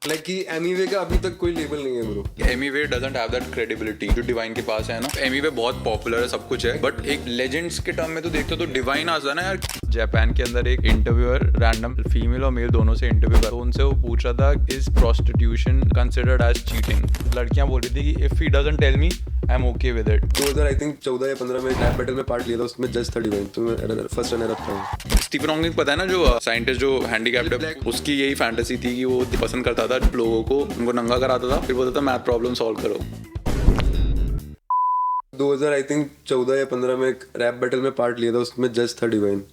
Like कि एमीवे का अभी तक कोई लेबल नहीं है bro. Emiway doesn't have that credibility जो डिवाइन के पास है ना। एमीवे बहुत पॉपुलर है, सब कुछ है, बट एक लेजेंड्स के टर्म में तो देखते हो तो डिवाइन आता है ना यार। जापान के अंदर एक इंटरव्यूअर रैंडम फीमेल और मेल दोनों से इंटरव्यू कर, तो उनसे वो पूछ रहा था is prostitution considered as cheating. लड़कियां बोल रही थी कि if he doesn't tell me I am okay with it. 2000 I think 14 या 15 में रैप बैटल में पार्ट लिया था, उसमें जज था डिवाइन, तो मैं फर्स्ट रनर अप था। स्टीफन हॉकिंग पता है ना, जो साइंटिस्ट जो हैंडीकैप्ड है, उसकी यही फैंटेसी थी कि वो पसंद करता था लोगों को, उनको नंगा कराता था, फिर बोलता था मैथ प्रॉब्लम सॉल्व करो। 2000 आई थिंक 14 या 15 में एक रैप बैटल में पार्ट लिया था, उसमें जज था डिवाइन,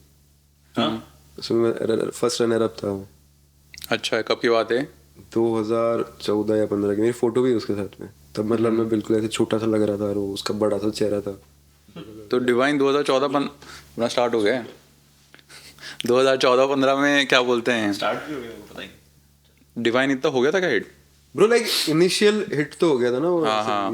उसमें मैं फर्स्ट रनर अप था। अच्छा, कब की बात है? 2014 या 15 की, मेरी फोटो भी है उसके साथ में। तब मतलब मैं बिल्कुल ऐसे छोटा सा लग रहा था और वो उसका बड़ा सा चेहरा था। तो डिवाइन 2014-15 स्टार्ट हो गया। 2014-15 में क्या बोलते हैं, स्टार्ट भी हो गया पता ही। डिवाइन इतना हो गया था क्या hit? Bro like initial hit तो हो गया था ना वो। हाँ।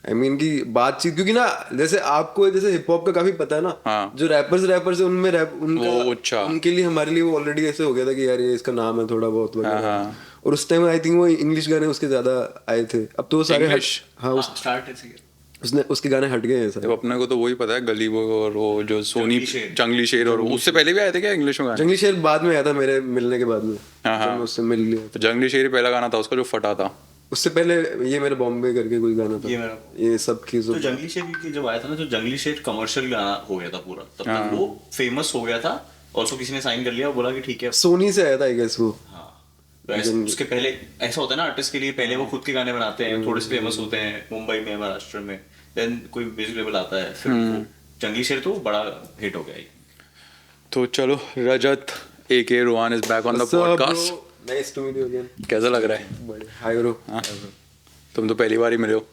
आई मीन की बातचीत, क्योंकि ना जैसे आपको जैसे हिप हॉप का काफी पता है ना। हाँ। जो रैपर्स है उनमें रैप वो अच्छा। उनके लिए हमारे लिए वो ऑलरेडी ऐसे हो गया था कि यार ये इसका नाम है थोड़ा बहुत वगैरह। हाँ। और उस टाइम आई थिंक वो इंग्लिश गाने उसके ज्यादा आए थे। अब तो वो सारे English? हाँ स्टार्ट ऐसे किया। उसने उसके गाने हट गए हैं जब सारे। अपने को तो वही पता है, गली वो और वो जो सोनी जंगली शेर। जंगली शेर, और उससे पहले भी आए थे क्या इंग्लिश में गाने? जंगली शेर बाद में आया था मेरे मिलने के बाद में। हाँ, हाँ। जब मैं उससे मिल लिया। तो जंगली शेर ही पहला गाना था उसका जो फटा था। उससे पहले ये मेरा बॉम्बे करके कोई गाना था। ये मेरा। ये सब चीजों तो जंगली शेर की जब आया था ना, तो जंगली शेर कमर्शियल गाना हो गया था पूरा, तब तक वो फेमस हो गया था और उसको किसी ने साइन कर लिया और बोला कि ठीक है। सोनी से आया था आई गेस वो। हाँ, तो उसके पहले ऐसा होता है ना, आर्टिस्ट के लिए पहले वो खुद के गाने बनाते हैं, थोड़े से फेमस होते हैं मुंबई में, महाराष्ट्र में, देन कोई म्यूजिक लेबल आता है, फिर वो जंगली शेर तो बड़ा हिट हो गया ही। तो चलो, Rajat AK Rohan is back on the podcast. Nice to meet you again. कैसा लग रहा है? Hi bro. तुम तो पहली बार ही मिले हो।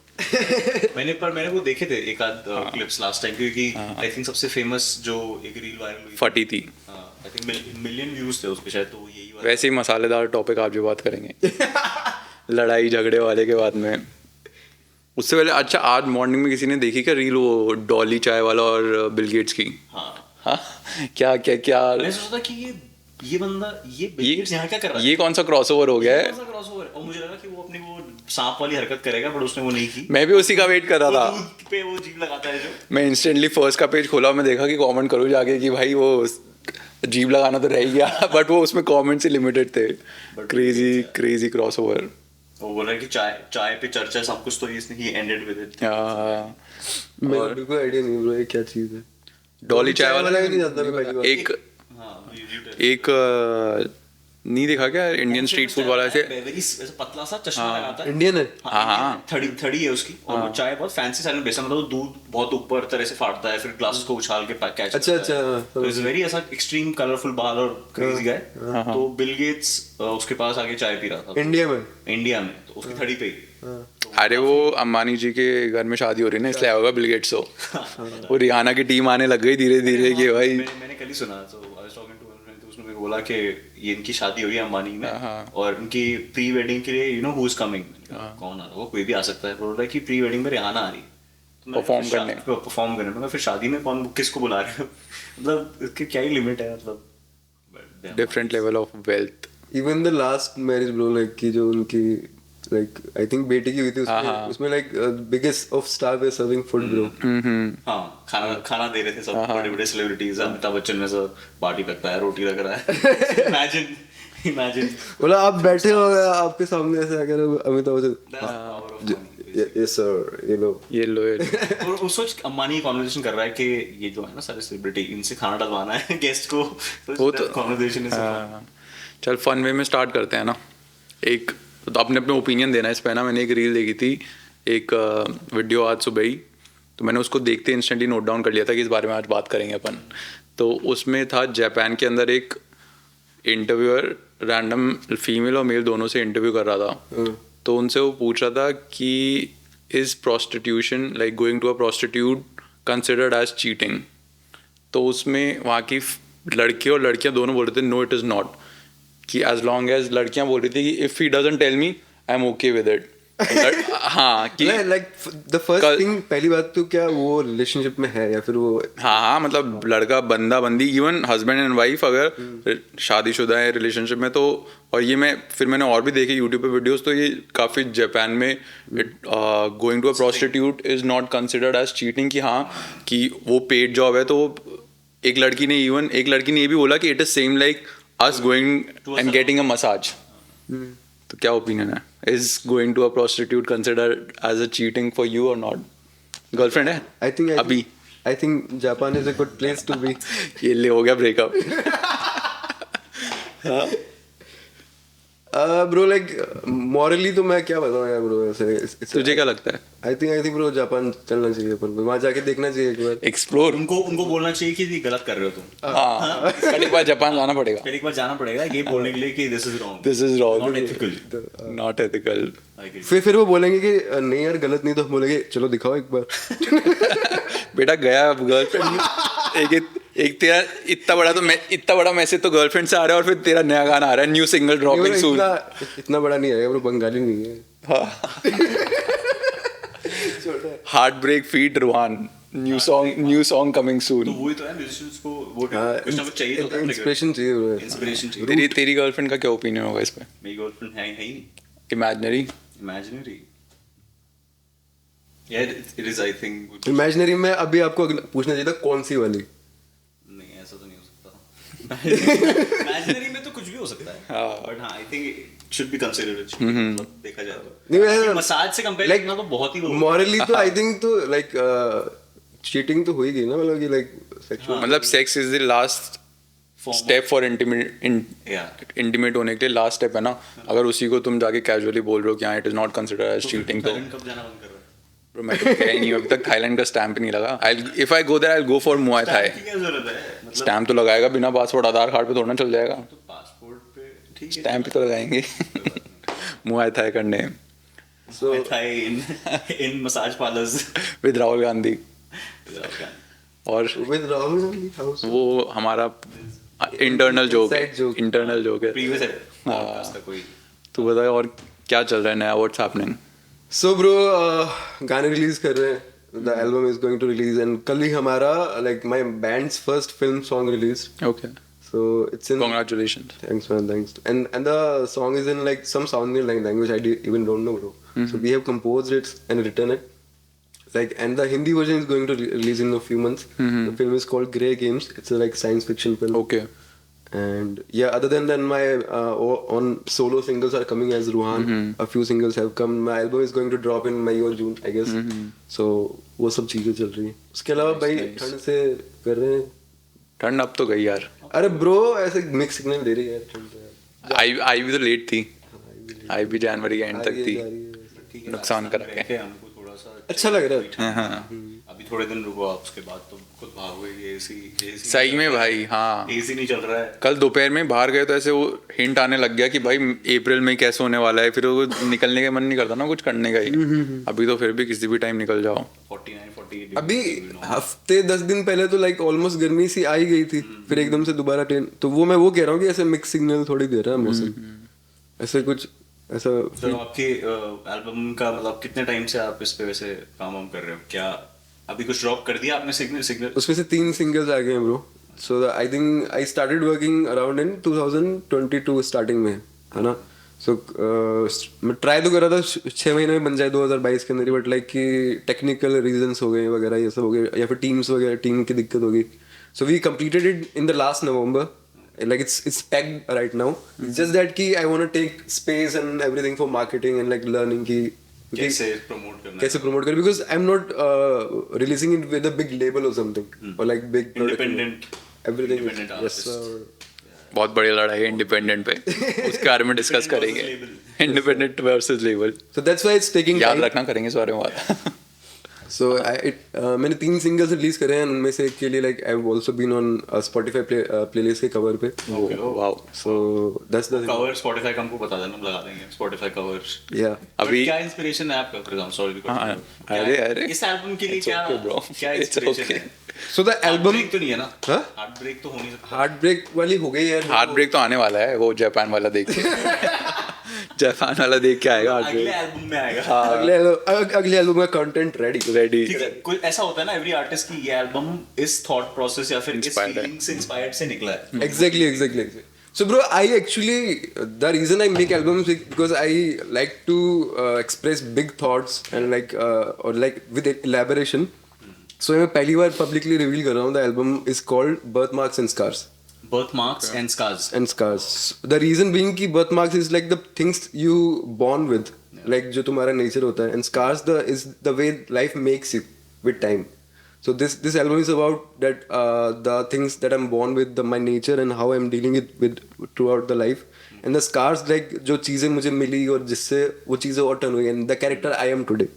मैंने वो देखे थे एक आध क्लिप्स लास्ट टाइम, क्योंकि आई थिंक सबसे फेमस जो एक रील वायरल हुई फटी थी। आई थिंक मिलियन व्यूज थे उस पे शायद, तो यही वाला। वैसे ही मसालेदार टॉपिक आप जो बात करेंगे लड़ाई झगड़े वाले के बाद में। उससे पहले अच्छा, आज मॉर्निंग में किसी ने देखी क्या रील, वो डॉली चाय वाला और बिल गेट्स की? हाँ, क्या क्या क्या मैं सोचा था कि ये बंदा ये बिल गेट्स यहाँ क्या कर रहा है, ये कौन सा क्रॉसओवर हो गया है? कौन सा क्रॉसओवर है? और मुझे लगा कि वो अपनी वो सांप वाली हरकत करेगा, बट उसने वो नहीं की। मैं भी उसी का वेट कर रहा वो था। दूध पे वो जीभ लगाता है जो। मैं इंस्टेंटली फर्स्ट का पेज खोला, मैं देखा कि कमेंट करूँ जाके कि भाई वो जीभ लगाना तो रह गया बट वो उसमें कमेंट्स ही लिमिटेड थे। Crazy crossover. वो बोल रहा है कि चाय पे चर्चा सब कुछ, तो इसने ही एंडेड विद इट। मेरे बिल्कुल आइडिया नहीं ब्रो ये क्या चीज है। डॉली चाय वाला भी नहीं जानता मैं पहली बार। एक नहीं देखा क्या, इंडियन स्ट्रीट फूड वाला ऐसे ऐसे पतला सा चश्मा लगाता है। इंडियन है। हाँ। थड़ी है उसकी, और वो चाय बहुत फैंसी साइलेंट बेसन, मतलब दूध बहुत ऊपर तरह से फाड़ता है, फिर ग्लासेस को उछाल के कैच अच्छा तो इट्स वेरी ऐसा एक्सट्रीम कलरफुल बाल और क्रेजी गाय। तो बिल गेट्स उसके पास आके चाय पी रहा था इंडिया में तो उसकी थड़ी पे ही। अरे वो अंबानी जी के घर में शादी हो रही है ना, इसलिए होगा बिल गेट्स हो। वो रिहाना की टीम आने लग गई धीरे धीरे कि भाई। मैंने कल ही सुना, तो I was talking to one friend, तो उसने मेरे को बोला कि ये इनकी शादी हुई है अंबानी में, और इनकी प्री वेडिंग के लिए you know who is coming. कौन आ रहा है? वो कोई भी आ सकता है। बोल रहा है कि प्री वेडिंग में रिहाना आ रही है परफॉर्म करने में। फिर शादी में कौन किसको बुला रहे हो? मतलब इसकी क्या ही लिमिट है, मतलब different level of wealth. Even the last marriage bro like की जो उनकी लाइक आई थिंक बेटी की हुई थी उसमें like biggest of star way serving food bro. हाँ, खाना दे रहे थे सब बड़े बड़े सेलिब्रिटीज। अमिताभ बच्चन में सब पार्टी करता है, रोटी रख रहा है। इमेजिन बोला आप बैठे हो, आपके सामने ऐसे आकर अमिताभ बच्चन यस सर ये लो और उस सोच अंबानी कॉन्वर्सेशन कर रहा है कि ये जो है ना सारे सेलिब्रिटी, इनसे खाना डलवाना है गेस्ट को। वो तो कॉन्वर्सेशन है। चल फन वे में स्टार्ट करते हैं ना। एक तो अपने ओपिनियन देना इस पे ना। मैंने एक रील देखी थी, एक वीडियो आज सुबह ही, तो मैंने उसको देखते इंस्टेंटली नोट डाउन कर लिया था कि इस बारे में आज बात करेंगे अपन। तो उसमें था जापान के अंदर एक इंटरव्यूअर रैंडम फीमेल और मेल दोनों से इंटरव्यू कर रहा था। तो उनसे वो पूछ रहा था कि is prostitution like going to a prostitute considered as cheating. तो उसमें वहाँ की लड़के और लड़कियाँ दोनों बोल रहे थे नो इट इज़ नॉट, कि एज लॉन्ग एज लड़कियां बोल रही थी कि if he doesn't tell me I am okay with it. हाँ कि लाइक द फर्स्ट थिंग, पहली बात तो क्या वो रिलेशनशिप में है या फिर वो हाँ मतलब लड़का बंदा बंदी इवन हस्बैंड एंड वाइफ अगर शादीशुदा है रिलेशनशिप में तो, और ये मैंने और भी देखे यूट्यूब पे वीडियोस, तो ये काफ़ी जापान में going to a prostitute is not considered as cheating, कि हाँ कि वो पेड जॉब है। तो एक लड़की ने ये भी बोला कि it is same like us going and getting a massage. तो क्या ओपिनियन है, is going to a prostitute considered as a cheating for you और नॉट? गर्लफ्रेंड है अभी? I think Japan is a good place to be. ये ले हो गया ब्रेकअप। ब्रो लाइक मॉरली तो मैं क्या बताऊं यार ब्रो, ऐसे तुझे क्या लगता है? आई थिंक ब्रो जापान चलना चाहिए, पर वहां जाके देखना चाहिए एक बार, एक्सप्लोर। उनको बोलना चाहिए कि ये गलत कर रहे हो तुम। हाँ एक बार जापान जाना पड़ेगा, फिर एक बार जाना पड़ेगा ये बोलने के लिए कि this is wrong, not ethical, not ethical. फिर वो बोलेंगे कि नहीं यार गलत नहीं, तो हम बोलेंगे चलो दिखाओ एक बार। बेटा गया गर्लफ्रेंड एक तेरा इतना बड़ा मैसेज तो गर्लफ्रेंड से आ रहा है, और फिर तेरा नया गाना आ रहा है, न्यू सिंगल ड्रॉपिंग सून। इतना बड़ा नहीं आएगा ब्रो, बंगाली नहीं है। Heart break feat Ruhan, new song coming soon. तो वही तो है, म्यूजिशियंस को वो कुछ ना कुछ चाहिए तो होता है, इंस्पिरेशन चाहिए ब्रो, इंस्पिरेशन चाहिए। तेरी गर्लफ्रेंड का क्या ओपिनियन होगा इस पे? मेरी गर्लफ्रेंड है ही नहीं। इमेजिनरी यार it is I think imaginary में अभी आपको पूछना चाहिए था कौन सी वाली। नहीं ऐसा तो नहीं हो सकता। इमेजिनरी में तो कुछ भी हो सकता है, बट हाँ आई think it should be considered, देखा जाए तो। नहीं मसाज से कंपेयर करना तो बहुत ही मॉरली तो आई थिंक तो लाइक चीटिंग तो हुई गई ना, मतलब कि लाइक सेक्सुअल, मतलब sex is the last step for intimate होने के लिए, लास्ट स्टेप है ना। अगर उसी को तुम जाके कैजुअली बोल रहे हो कि हाँ it is not considered as cheating, तो कब जाना बंद कर रहा है? Bro, मैं तो गया ही नहीं अभी तक, थाईलैंड का स्टैंप नहीं लगा। If I go there I will go for Muay Thai. क्या जरूरत है, मतलब स्टैम्प तो लगाएगा, बिना पासपोर्ट आधार कार्ड पे थोड़ा ना चल जाएगा, तो पासपोर्ट पे ठीक है, स्टैम्प तो लगाएंगे। मुआय थाई करने so in massage parlours with Rahul Gandhi, और विद राहुल गांधी हाउस। वो हमारा इंटरनल जोक है, इंटरनल जोक है। प्रीवियस है पॉडकास्ट का कोई। तू बता और क्या चल रहा है नया, व्हाट्स हैपनिंग? सो ब्रो गाने रिलीज कर रहे हैं, the album is going to release, and कल ही हमारा like my band's first film song release. Okay, so it's in, congratulations. thanks man, thanks. And the song is in like some sounding language I even don't know bro. So we have composed it and written it, like, and the Hindi version is going to release in a few months. The film is called Grey Games. It's a like science fiction film. Okay. And yeah, other than that, my on solo singles are coming as Ruhan. A few singles have come. My album is going to drop in May or June, I guess. So वो सब चीजें चल रही हैं। उसके अलावा भाई ठंड से कर रहे हैं। ठंड अब तो गई यार। अरे ब्रो ऐसे मिक्स सिग्नल दे रही है ठंड। आई भी तो लेट थी, आई भी जनवरी के एंड तक थी, नुकसान कर रखे हैं। हमको थोड़ा सा अच्छा लग रहा है। हाँ अभी थोड़े दिन रुको आप, उसके बाद तो खुद भागोगे। एसी सही में भाई, हाँ एसी नहीं चल रहा है। कल दोपहर में बाहर गए तो ऐसे वो हिंट आने लग गया कि भाई अप्रैल में कैसे होने वाला है, फिर वो निकलने का मन नहीं करता ना कुछ करने का ही। अभी तो फिर भी किसी भी टाइम निकल जाओ। 49-48 अभी हफ्ते 10 दिन पहले तो लाइक ऑलमोस्ट गर्मी सी आई गई थी, फिर एकदम से दोबारा ट्रेन, तो वो मैं वो कह रहा हूँ कि ऐसे मिक्स सिग्नल थोड़ी दे रहा है मौसम, ऐसे कुछ ऐसा। तो आपके एल्बम का मतलब कितने टाइम से आप इस पे वैसे काम कर रहे हो? क्या अभी कुछ ड्रॉप कर दिया आपने सिग्नल? उसमें से 3 सिंगल्स आ गए हैं bro. So I think I started working around in 2022 starting में, है ना। सो मैं ट्राई तो कर रहा था 6 महीने में बन जाए 2022 के अंदर, बट लाइक कि टेक्निकल रीजंस हो गए वगैरह, ये सब हो गए, या फिर टीम की दिक्कत होगी। So we completed it in the last November, like it's pegged right now. It's just that ki I want to take space and everything for marketing and like learning ki कैसे promote करना, कैसे promote करना, because I'm not releasing it with a big label or something or like big independent everything. independent Yes artist. sir. बहुत बड़ी लड़ाई है independent पे, उसके बारे में डिस्कस करेंगे। Independent versus label, So that's why it's taking याद time. रखना करेंगे इस बारे में बात। So मैंने 3 सिंगल्स रिलीज करे हैं, उनमें से एक के लिए like I've also been on Spotify playlist के कवर पे। Wow, So that's the cover Spotify का हमको बता देना, हम लगा देंगे Spotify कवर्स। yeah. अभी क्या इंस्पिरेशन है आपका? फॉर एग्जांपल सॉरी अरे इस एल्बम के लिए क्या क्या It's इंस्पिरेशन okay. है? So the album ब्रेक तो नहीं है ना? हाँ? हार्ट ब्रेक तो हो नहीं सकता। हार्ट ब्रेक वाली हो गई यार। हार्ट ब्रेक तो आने वाला है, वो जापान वाला देख के। जापान वाला देख के आएगा अगले एल्बम में आएगा। अगले एल्बम का कंटेंट रेडी रेडी। ठीक है, कोई ऐसा होता है ना एवरी आर्टिस्ट की ये एल्बम इस थॉट प्रोसेस या फिर इस Inspired है। फीलिंग से इंस्पायर्ड से निकला है। exactly. So bro, I actually, the reason I make albums is because I like to express big thoughts and like or like with elaboration. So मैं पहली बार publicly reveal कर रहा हूँ, the album is called Birthmarks and Scars. Birthmarks and scars. And scars. The reason being कि birthmarks is like the things you born with, like जो तुम्हारा nature होता है, and scars is the way life makes you with time. So this album is about that the things that I'm born with, my nature and how I'm dealing it with throughout the life, and the scars like जो चीजें मुझे मिली और जिससे वो चीजें और turn हुई, and the character I am today.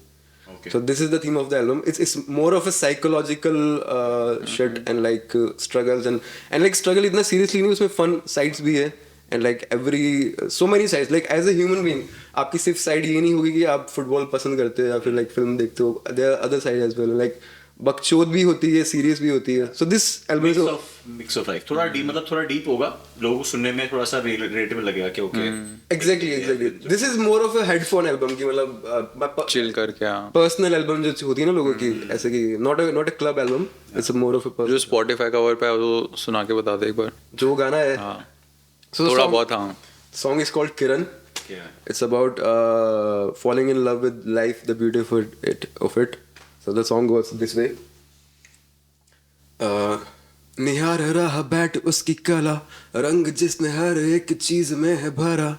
Okay. So this is the theme of the album. It's more of a psychological shit and like struggles and like struggle इतना seriously नहीं, उसमें fun sides भी है and like so many sides, like as a human being आपकी सिर्फ side ये नहीं होगी कि आप फुटबॉल पसंद करते हो या फिर like film देखते हो, there are other sides as well, like बकचोद भी होती है, सीरियस भी होती है. So this album is mix of like थोड़ा डीप, मतलब थोड़ा डीप होगा, लोगों को सुनने में थोड़ा सा रिलेटेबल लगेगा कि okay exactly. This is more of a headphone album की मतलब चिल करके। हाँ, पर्सनल एल्बम जो होती है ना लोगों की, ऐसे कि not a club album, it's more of a जो स्पॉटिफाई कवर पे है वो सुना के बता दे एक बार। जो गाना है So थोड़ा song- बहुत। हाँ, song is called Kiran. It's about falling in love with life, the beauty of it. So the song goes this way. निहार रहा बैठ उसकी कला, रंग जिसने हर एक चीज में है भरा,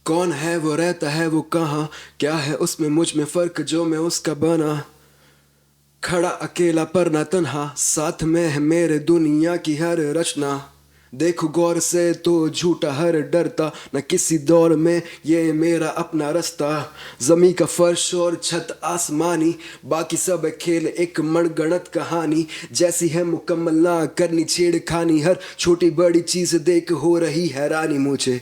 कौन है वो, रहता है वो कहाँ, क्या है उसमें मुझ में फर्क जो मैं उसका बना, खड़ा अकेला पर ना तन्हा, साथ में है मेरे दुनिया की हर रचना, देखो गौर से तो झूठा हर डरता, न किसी दौर में ये मेरा अपना रास्ता, जमी का फर्श और छत आसमानी, बाकी सब खेल एक मनगढ़ंत कहानी, जैसी है मुकम्मल ना करनी छेड़खानी, हर छोटी बड़ी चीज देख हो रही हैरानी मुझे,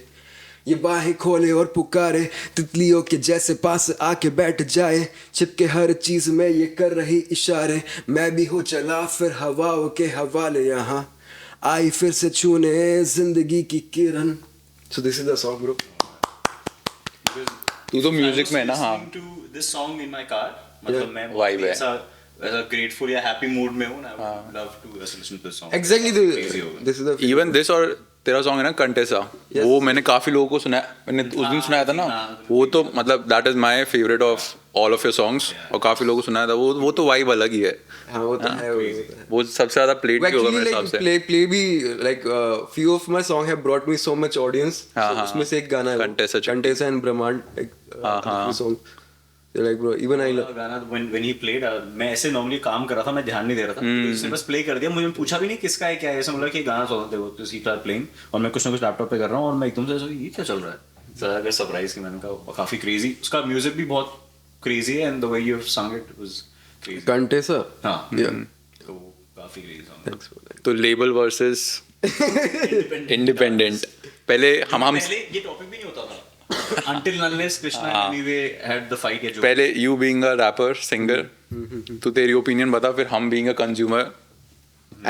ये बाहें खोले और पुकारे, तितलियों के जैसे पास आके बैठ जाए, चिपके हर चीज में ये कर रही इशारे, मैं भी हो चला फिर हवाओं के हवाले, यहाँ आई फिर से छूने जिंदगी की किरण. So this is the song bro. तू तो म्यूजिक में है ना। हाँ, to this song in my car, मतलब मैं vibe है। ऐसा ग्रेटफुल या हैप्पी मूड में हूं ना, I would love to listen to this song. Exactly Crazy होगा. this is the even this और तेरा सॉन्ग है ना कंटेसा, वो मैंने काफी लोगों को सुना, मैंने उस दिन सुनाया था ना, वो तो मतलब that is my favourite of all of your songs, और काफी लोगों को सुनाया था, वो तो वाइब अलग ही है। हाँ वो तो है, वो तो है. वो सबसे ज्यादा प्लेड भी होगा मेरे हिसाब से। play भी like few of my song have brought me so much audience. हाँ, So हाँ. उसमें से एक गाना है Contessa and Brahmand, like हाँ, हाँ. song. They're like bro, even I love. गाना when he played, मैं ऐसे नॉर्मली काम कर रहा था, मैं ध्यान नहीं दे रहा था, तो उसने बस प्ले कर दिया, मुझे पूछा भी नहीं किसका है क्या है, ऐसा बोला कि गाना सुनो, देखो तो सी क्लार प्लेइंग, और मैं कुछ ना कुछ लैपटॉप पे कर रहा हूँ, और मैं एकदम से ऐसा ये क्या चल रहा है, ज़्यादा सरप्राइज की, मैंने कहा काफी क्रेजी, उसका म्यूजिक भी बहुत क्रेजी है, and the way you have sung it was crazy. Contessa. हाँ, Yeah. तो वो काफी crazy song. Thanks for that. तो लेबल वर्सेस इंडिपेंडेंट, पहले पहले ये टॉपिक भी नहीं होता था until unless Krishna anyway had the fight या जो. पहले you being a rapper singer, तो तेरी ओपिनियन बता, फिर हम being a consumer.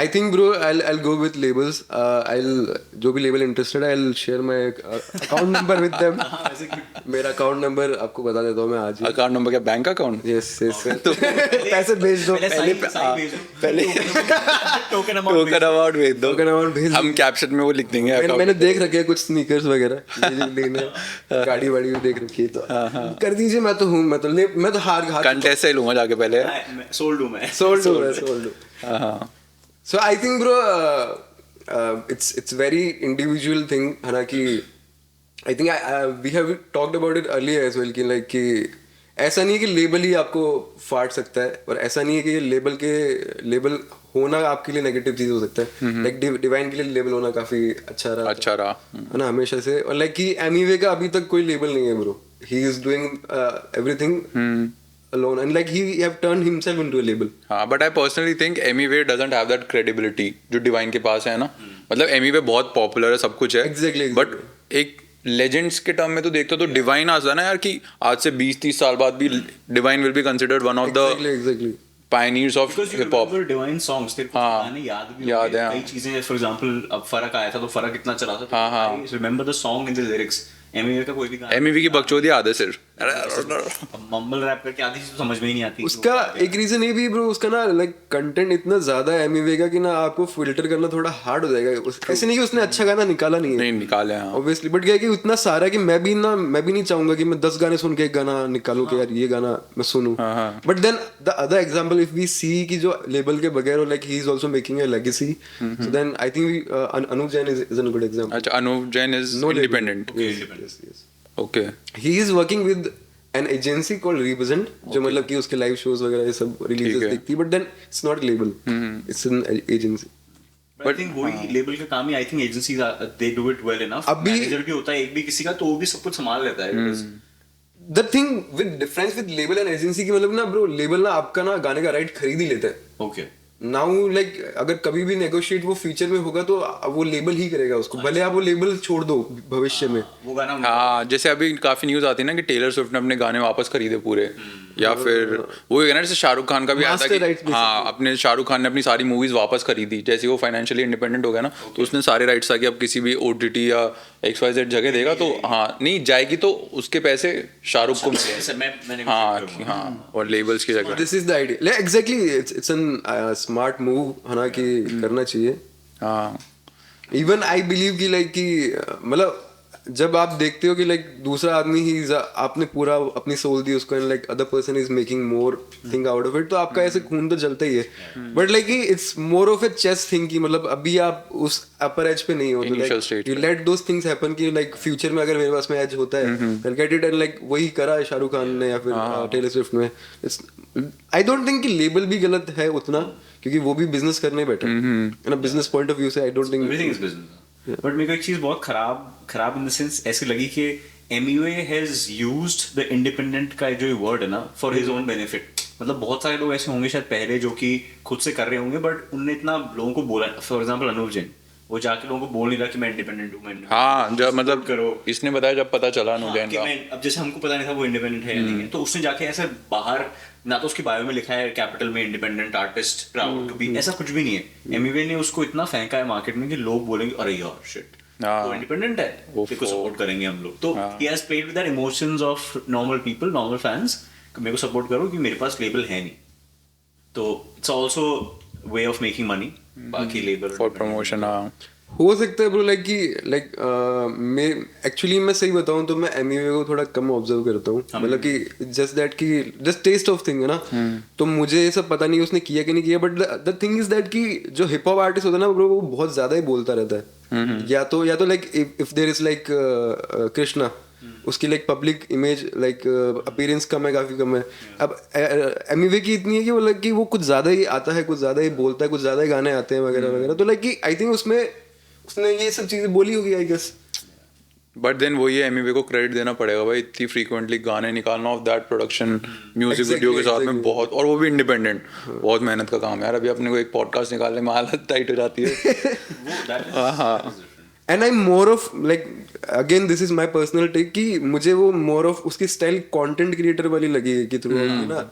I think bro, I'll go with labels. I'll जो भी label interested, I'll share my account number with them. ऐसे क्यों? मेरा account number आपको बता देता हूँ मैं आज ही. अकाउंट नंबर क्या, बैंक अकाउंट? Yes. पैसे भेज दो. पहले भेज दो. पहले टोकन अमाउंट टोकन अमाउंट भेज दो, Token amount भेज दो. हम कैप्शन में वो लिख देंगे मैंने देख रखे हैं कुछ स्नीकर्स वगैरह, ये जो लेने, गाड़ी वाड़ी भी देख रखी है, तो कर दीजिए. मैं तो हूँ, मैं तो हार कंटेस्ट से लूंगा जाके पहले। सोल्ड हूं मैं. sold. हाँ, So I think bro, it's very individual thing है ना, कि I think we have talked about it earlier as well, कि like कि ऐसा नहीं है कि लेबल ही आपको फाड़ सकता है, और ऐसा नहीं है कि लेबल होना आपके लिए नेगेटिव चीज हो सकता है. लाइक डिवाइन के लिए लेबल होना काफी अच्छा रहा है ना हमेशा से, और लाइक कि एमीवे का अभी तक कोई लेबल नहीं है bro. He is doing everything alone, and like he have turned himself into a label. हाँ, but I personally think Emiway doesn't have that credibility जो डिवाइन के पास है ना. मतलब एमीवे बहुत पॉपुलर है, सब कुछ है, Exactly. बट एक लेजेंड्स के टर्म में तो देखते हो तो डिवाइन आता है ना यार, कि आज से 20-30 साल बाद भी divine will be considered one of the Exactly. Pioneers of Because you hip hop. remember divine songs, तेरे को हाँ, गाने याद भी याद होंगे, है. कई चीजें, फॉर एग्जांपल अब फरक आया था तो फरक इतना चला था, हाँ. Remember the song in the lyrics, MV का कोई भी गाना एमवी की बकचोदी आदत सिर्फ मम्बल रैप करके आधी चीज समझ में ही नहीं आती उसका एक रीजन ये भी ब्रो, उसका ना लाइक कंटेंट इतना ज्यादा है एमिवे का कि ना आपको फिल्टर करना थोड़ा हार्ड हो जाएगा। ऐसे नहीं कि उसने अच्छा गाना निकाला नहीं है, नहीं निकाले हाँ। ऑब्वियसली, बट क्या है कि इतना सारा है कि मैं भी नहीं चाहूंगा कि मैं 10 गाने सुन के एक गाना निकालूं कि यार ये गाना मैं सुनूं। But then the other example if we see कि जो लेबल के बगैर like he is also making a legacy, so then I think Anuv Jain is a good example. अच्छा Anuv Jain is independent. Okay he is working with an agency called represent, जो मतलब कि उसके live shows वगैरह ये सब रिलीजेस देखती है, but then it's not label, it's an agency. I think वही लेबल का काम ही, I think agencies they do it well enough. अभी मैनेजर भी होता है एक भी किसी का, तो वो भी सब कुछ संभाल लेता है। The thing with difference with label and agency की मतलब ना ब्रो, लेबल ना आपका ना गाने का राइट खरीद ही लेता है। ओके नाउ लाइक अगर कभी भी नेगोशिएट वो फ्यूचर में होगा तो वो लेबल ही करेगा उसको, भले आप वो लेबल छोड़ दो भविष्य में। वो गाना हाँ जैसे अभी काफी न्यूज आती है ना कि टेलर स्विफ्ट ने अपने गाने वापस खरीदे पूरे, या फिर वो है ना जैसे शाहरुख खान का भी आता Master है rights कि हाँ अपने शाहरुख खान ने अपनी सारी मूवीज वापस खरीदी, जैसे वो फाइनेंशियली इंडिपेंडेंट हो गया ना तो उसने सारे राइट्स आके अब किसी भी ओटीटी या XYZ जगह देगा तो हाँ नहीं जाएगी तो उसके पैसे शाहरुख को मिलेंगे। हाँ और लेबल्स की जगह। This is the idea exactly, it's an smart move है ना कि करना चाहिए। हाँ इवन आई बिलीव कि लाइक कि मतलब जब आप देखते हो कि लाइक दूसरा आदमी ही आपने पूरा अपनी सोल दी उसको and like other person is making more thing out of it, तो आपका ऐसे खून तो जलता ही है। But like it's more of a chess thing कि मतलब अभी आप उस अपर एज पे नहीं हो, तो like you let those things happen कि लाइक फ्यूचर में अगर मेरे पास में एज होता है I get it, and like वही करा है शाहरुख खान ने या फिर टेलर स्विफ्ट ने। आई डोंट थिंक कि लेबल भी गलत है उतना, क्योंकि वो भी बिजनेस करने बैठे ना, बिजनेस पॉइंट ऑफ व्यू से I don't think everything is business. But मेरे को एक चीज बहुत खराब इन द सेंस ऐसी लगी कि Amway has used the independent का जो वर्ड है ना फॉर हिज ओन बेनिफिट। मतलब बहुत सारे लोग ऐसे होंगे शायद पहले जो कि खुद से कर रहे होंगे, बट उनने इतना लोगों को बोला। फॉर एग्जांपल अनुव जैन, वो जाके लोगों को बोल नहीं रहा कि मैं इंडिपेंडेंट हूँ, मैं हाँ जब मतलब करो। इसने बताया जब पता चला अनुव जैन का, अब जैसे हमको पता नहीं था वो इंडिपेंडेंट है या नहीं है, तो उसने जाके ऐसे बाहर ना तो उसकी बायो में लिखा है कैपिटल में independent artist proud to be, ऐसा कुछ भी नहीं है। एमवे ने उसको इतना फेंका है मार्केट में कि लोग बोलेंगे अरे यार शिट वो इंडिपेंडेंट है, इसको सपोर्ट करेंगे हम लोग। तो he has played with the emotions of normal people, normal fans, मेरे को सपोर्ट करो कि मेरे पास लेबल है नहीं। तो it's also way of making money, बाकी लेबल फॉर प्रमोशन। हाँ हो सकता है ब्रो, लाइक कि लाइक मैं एक्चुअली मैं सही बताऊं तो मैं एमवे को थोड़ा कम ऑब्जर्व करता हूं, मतलब कि जस्ट दैट कि जस्ट टेस्ट ऑफ थिंग है ना, तो मुझे ये सब पता नहीं उसने किया कि नहीं किया। But the thing is that कि जो हिप हॉप आर्टिस्ट होता है ना ब्रो, वो बहुत ज्यादा ही बोलता रहता है। या तो like if there is like Krishna, उसकी like public image like appearance कम है, काफी कम है। अब एमवे की इतनी है कि वो लाइक कि वो कुछ ज्यादा ही आता है, कुछ ज्यादा ही बोलता है, कुछ ज्यादा ही गाने आते हैं वगैरह वगैरह, तो लाइक कि आई थिंक उसने ये सब चीजें बोली होगी आई गेस। बट देन वही है एमवे को क्रेडिट देना पड़ेगा भाई, इतनी फ्रीक्वेंटली गाने निकालना of that production music video के साथ में बहुत, और वो भी इंडिपेंडेंट, बहुत मेहनत का काम है यार। अभी अपने को एक पॉडकास्ट निकालने में हालत टाइट हो जाती है। हाँ and I more of like again this is my personal take कि मुझे वो मोर ऑफ उसकी स्टाइल कंटेंट क्रिएटर वाली लगी है कि थ्रू ना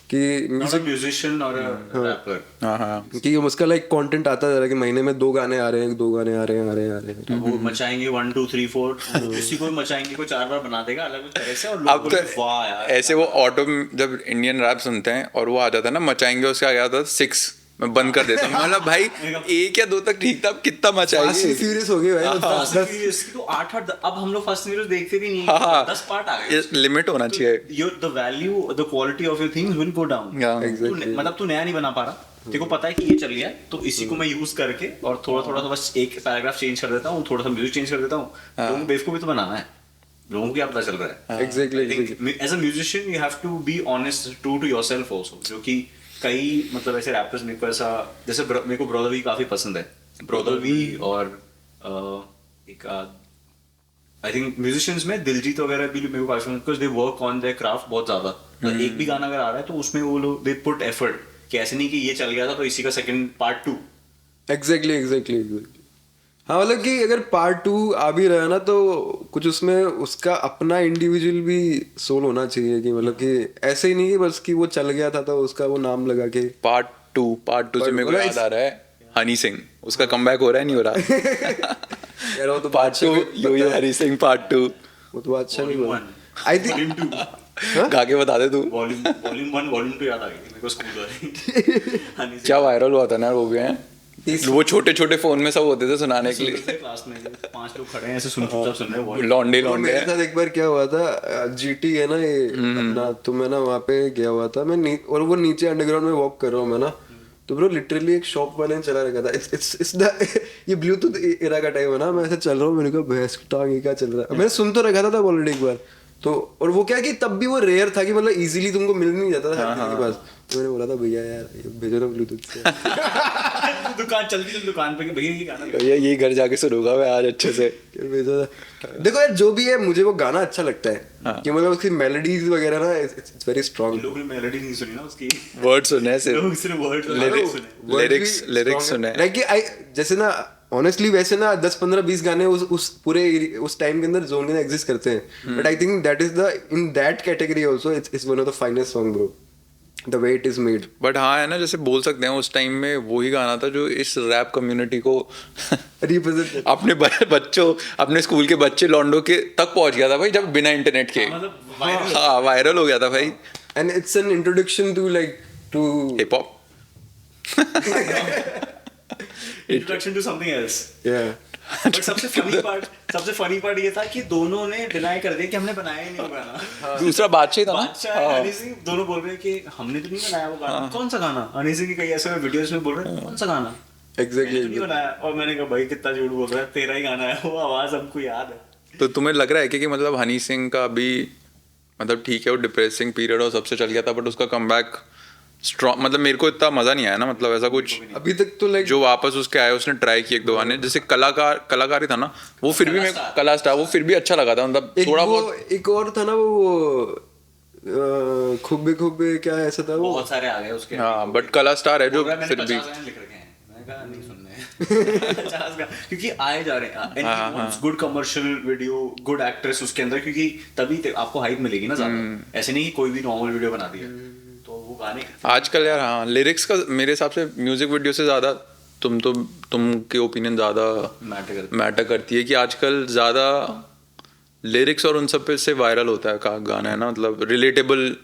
कि म्यूजिशियन और रैपर कि उसका लाइक कंटेंट आता जा रहा है कि महीने में 2 गाने आ रहे हैं, 2 गाने आ रहे हैं। वो मचाएंगे 1 2 3 4 किसी को मचाएंगे को 4 बार बना देगा अलग अलग तरह से, और लोग बोलेंगे वाह यार। ऐसे वो ऑटो जब इंडियन रैप सुनते हैं और वो आ जाता है ना मचाएंगे, उसका आ गया था 6 मैं बंद कर देता हूँ। मतलब भाई 1 या 2 तक ठीक था, अब कितना मचाएंगे। फास्ट एंड फ्यूरियस हो गए भाई, फास्ट एंड फ्यूरियस की तो 8 अब हम लोग फास्ट एंड फ्यूरियस देखते भी नहीं है, 10 पार्ट आ गए। लिमिट होना चाहिए। Your the value the quality of your things will go down. मतलब तू नया नहीं बना पा रहा, तेरे को पता है कि ये चल गया है, तो इसी को मैं यूज करके और थोड़ा थोड़ा बस एक पैराग्राफ चेंज कर देता हूँ, थोड़ा सा म्यूजिक चेंज कर देता हूँ। लोगों को बेवकूफ भी तो बनाना है, लोगों को क्या पता चल रहा है। Exactly as a musician you have to be honest true to yourself also, जो कि कई मतलब ऐसे रैपर्स मेरे को ऐसा, जैसे मेरे को ब्रदर वी काफी पसंद है, ब्रदर वी और एक आई थिंक म्यूजिशियंस में दिलजीत वगैरह भी मेरे को काफी पसंद, because they work on their craft बहुत ज्यादा। तो एक भी गाना अगर आ रहा है तो उसमें वो लोग दे पुट एफर्ट, कि ऐसे नहीं कि ये चल गया था तो इसी का सेकंड पार्ट 2। एग्जैक्टली हाँ, मतलब कि अगर पार्ट 2 आ भी रहा है ना तो कुछ उसमें उसका अपना इंडिविजुअल भी सोल होना चाहिए, कि मतलब कि ऐसे ही नहीं कि बस कि वो चल गया था तो उसका वो नाम लगा के पार्ट 2 से मेरे को याद आ रहा है हनी सिंह, उसका कमबैक हो रहा है नहीं हो रहा? यार वो तो पार्ट 2 यो हनी सिंह पार्ट 2 वो तो अच्छा नहीं Volume हुआ. one. I think Volume two. गा के बता दे तू. Volume one, volume two याद आ गई मेरे को स्कूल वाली. हनी सिंह क्या वायरल हुआ था ना वो भी है. वो छोटे छोटे फोन में सब होते थे सुनाने के लिए. क्लास में 5 लोग खड़े हैं ऐसे चुपचाप सुन रहे हैं. लौंडे तो लौंडे मेरे साथ एक बार क्या हुआ था, जीटी है ना ये अपना, तो मैं ना वहाँ पे गया हुआ था मैं और वो नीचे अंडरग्राउंड में वॉक कर रहा हूँ मैं ना, तो ब्रो लिटरली एक शॉप वाले ने चला रखा था. इट्स द ये ब्लूटूथ एरा का टाइम है ना, मैं ऐसे चल रहा हूँ, मैंने कहा भैंस की टांग, ये क्या चल रहा है. मैंने सुन तो रखा था ऑलरेडी एक बार तो, और वो क्या कि तब भी वो रेयर था कि मतलब इजीली तुमको मिल नहीं जाता था हर किसी के पास. तो मैंने बोला था भैया यार ये भेजो ना ब्लूटूथ से. दुकान चलती थी दुकान पे कि भैया ये गाना भैया ये घर जाके सुनूंगा मैं आज अच्छे से. भेजा था. देखो यार जो भी है, मुझे वो गाना अच्छा लगता है कि मतलब उसकी मेलोडीज वगैरह ना इट्स वेरी स्ट्रांग. लोगों ने मेलोडी नहीं सुनी ना उसकी. वर्ड सुने सिर्फ. लोग सिर्फ वर्ड लिरिक्स सुने. लाइक कि आई जैसे ना ऑनेस्टली वैसे ना 10 15 20 गाने उस पूरे उस टाइम के अंदर जोन के अंदर एग्जिस्ट करते हैं, but I think that is the in that category also it's one of the finest song bro, the way it is made. But हाँ है ना, जैसे बोल सकते हैं उस टाइम में वही गाना था जो इस रैप कम्युनिटी को रिप्रेजेंट अपने बच्चों, अपने स्कूल के बच्चे लॉन्डो के तक पहुंच गया था भाई, जब बिना इंटरनेट के. मतलब हाँ वायरल हो गया था भाई. And it's an introduction to like to hip hop. Introduction to something else. Yeah. But सबसे फनी पार्ट ये था कि दोनों ने डिनाई कर दिया कि हमने बनाया ही नहीं वो गाना. दूसरा बादशाह था बादशाह ना. और हनी सिंह दोनों बोल रहे हैं कि हमने तो नहीं बनाया वो गाना. कौन सा गाना? हनी सिंह की कई ऐसे वीडियोस में बोल रहे हैं कौन सा गाना एग्जैक्टली मैंने तो नहीं बनाया. और मैंने कहा भाई कितना झूठ बोल रहा है, तेरा ही गाना है वो, आवाज हमको याद है. तो तुम्हें लग रहा है कि मतलब हनी सिंह का अभी मतलब ठीक है वो डिप्रेसिंग पीरियड और सबसे चल गया था, बट उसका कमबैक स्ट्रॉन्ग, मतलब मेरे को इतना मजा नहीं आया ना, मतलब ऐसा कुछ अभी तक तो लाइक जो वापस उसके आए उसने ट्राई किए एक दो गाने, जैसे कलाकार ही था ना वो, फिर भी मैं कला स्टार वो फिर भी अच्छा लगा था, मतलब थोड़ा बहुत. एक और था ना वो खूबे खूबे क्या ऐसा था वो. बहुत सारे आ गए उसके. हाँ बट कला स्टार है जो मैंने फिर भी 50 गाने लिख रखे हैं. मैंने कहा नहीं सुनने 50 गाने क्योंकि आए जा रहे हैं. Good commercial video, good actress उसके अंदर, क्योंकि तभी आपको हाइप मिलेगी ना ज्यादा. ऐसे नहीं कि कोई भी नॉर्मल वीडियो बना दिया. तो वो गाने आजकल यार हाँ लिरिक्स का मेरे हिसाब से म्यूजिक वीडियो से ज्यादा तुम के ओपिनियन ज्यादा मैटर करती है कि आजकल ज्यादा लिरिक्स और उन सब पे से वायरल होता है का गाना है ना, मतलब relatable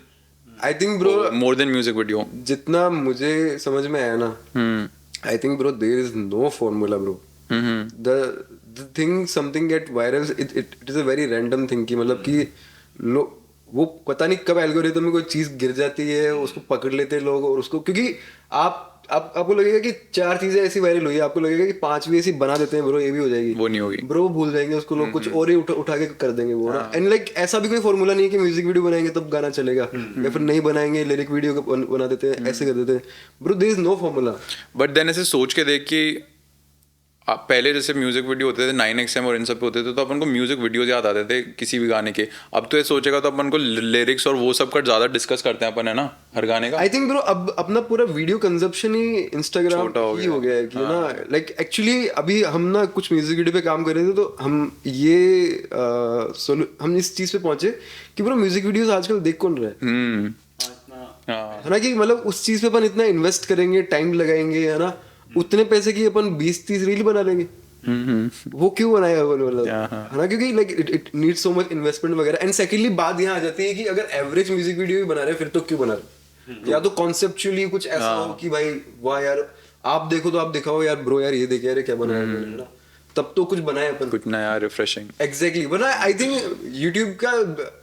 I think bro more than music video. जितना मुझे समझ में आया ना, I think bro there is no formula bro. The thing something get viral, it is a very random thing कि मतलब कि लोग वो पता नहीं कब एल्गोरिथम में कोई चीज गिर जाती है, उसको पकड़ लेते हैं लोग और उसको, क्योंकि आपको लगेगा कि 4 चीजें ऐसी वायरल हुई है, आपको लगेगा कि 5वीं ऐसी बना देते हैं ब्रो, ये भी हो जाएगी, वो नहीं होगी ब्रो, भूल जाएंगे उसको लोग, कुछ और ही उठा के कर देंगे वो ना. एंड लाइक ऐसा भी कोई फॉर्मूला नहीं है कि म्यूजिक वीडियो बनाएंगे तब गाना चलेगा, या फिर नहीं बनाएंगे लिरिक वीडियो बना देते हैं, ऐसे कर देते हैं bro. There is no formula. But then ऐसे सोच के देख कि आप पहले जैसे म्यूजिक वीडियो होते थे 9XM और इन सब पे होते थे तो अपन को म्यूजिक वीडियोज याद आते थे किसी भी गाने के. अब तो ये सोचेगा तो अपन को लिरिक्स और वो सब का ज्यादा डिस्कस करते हैं अपन, है ना, हर गाने का. आई थिंक ब्रो अब अपना पूरा वीडियो कंजप्शन ही इंस्टाग्राम ही हो गया है कि ना, लाइक एक्चुअली अभी हम ना कुछ म्यूजिक वीडियो पे काम कर रहे थे तो हम हम इस चीज पे पहुंचे कि ब्रो म्यूजिक वीडियोस आजकल देख कौन रहा है. है ना, कि मतलब उस चीज पे अपन इतना इन्वेस्ट करेंगे, टाइम लगाएंगे, है ना, उतने पैसे की अपन 20-30 रील बना लेंगे. वो क्यों बनाया अपन, मतलब है ना, क्योंकि like it needs so much investment वगैरह. एंड सेकेंडली बात यहाँ आ जाती है कि अगर एवरेज म्यूजिक वीडियो भी बना रहे हैं फिर तो क्यों बना रहे. या तो कॉन्सेप्चुअली कुछ ऐसा हो कि भाई वाह यार आप देखो तो आप दिखाओ यार ब्रो यार ये देखे यार क्या बनाया है ना, तब तो कुछ बनाए अपन, कुछ नया रिफ्रेशिंग. एग्जैक्टली. वरना आई थिंक यूट्यूब का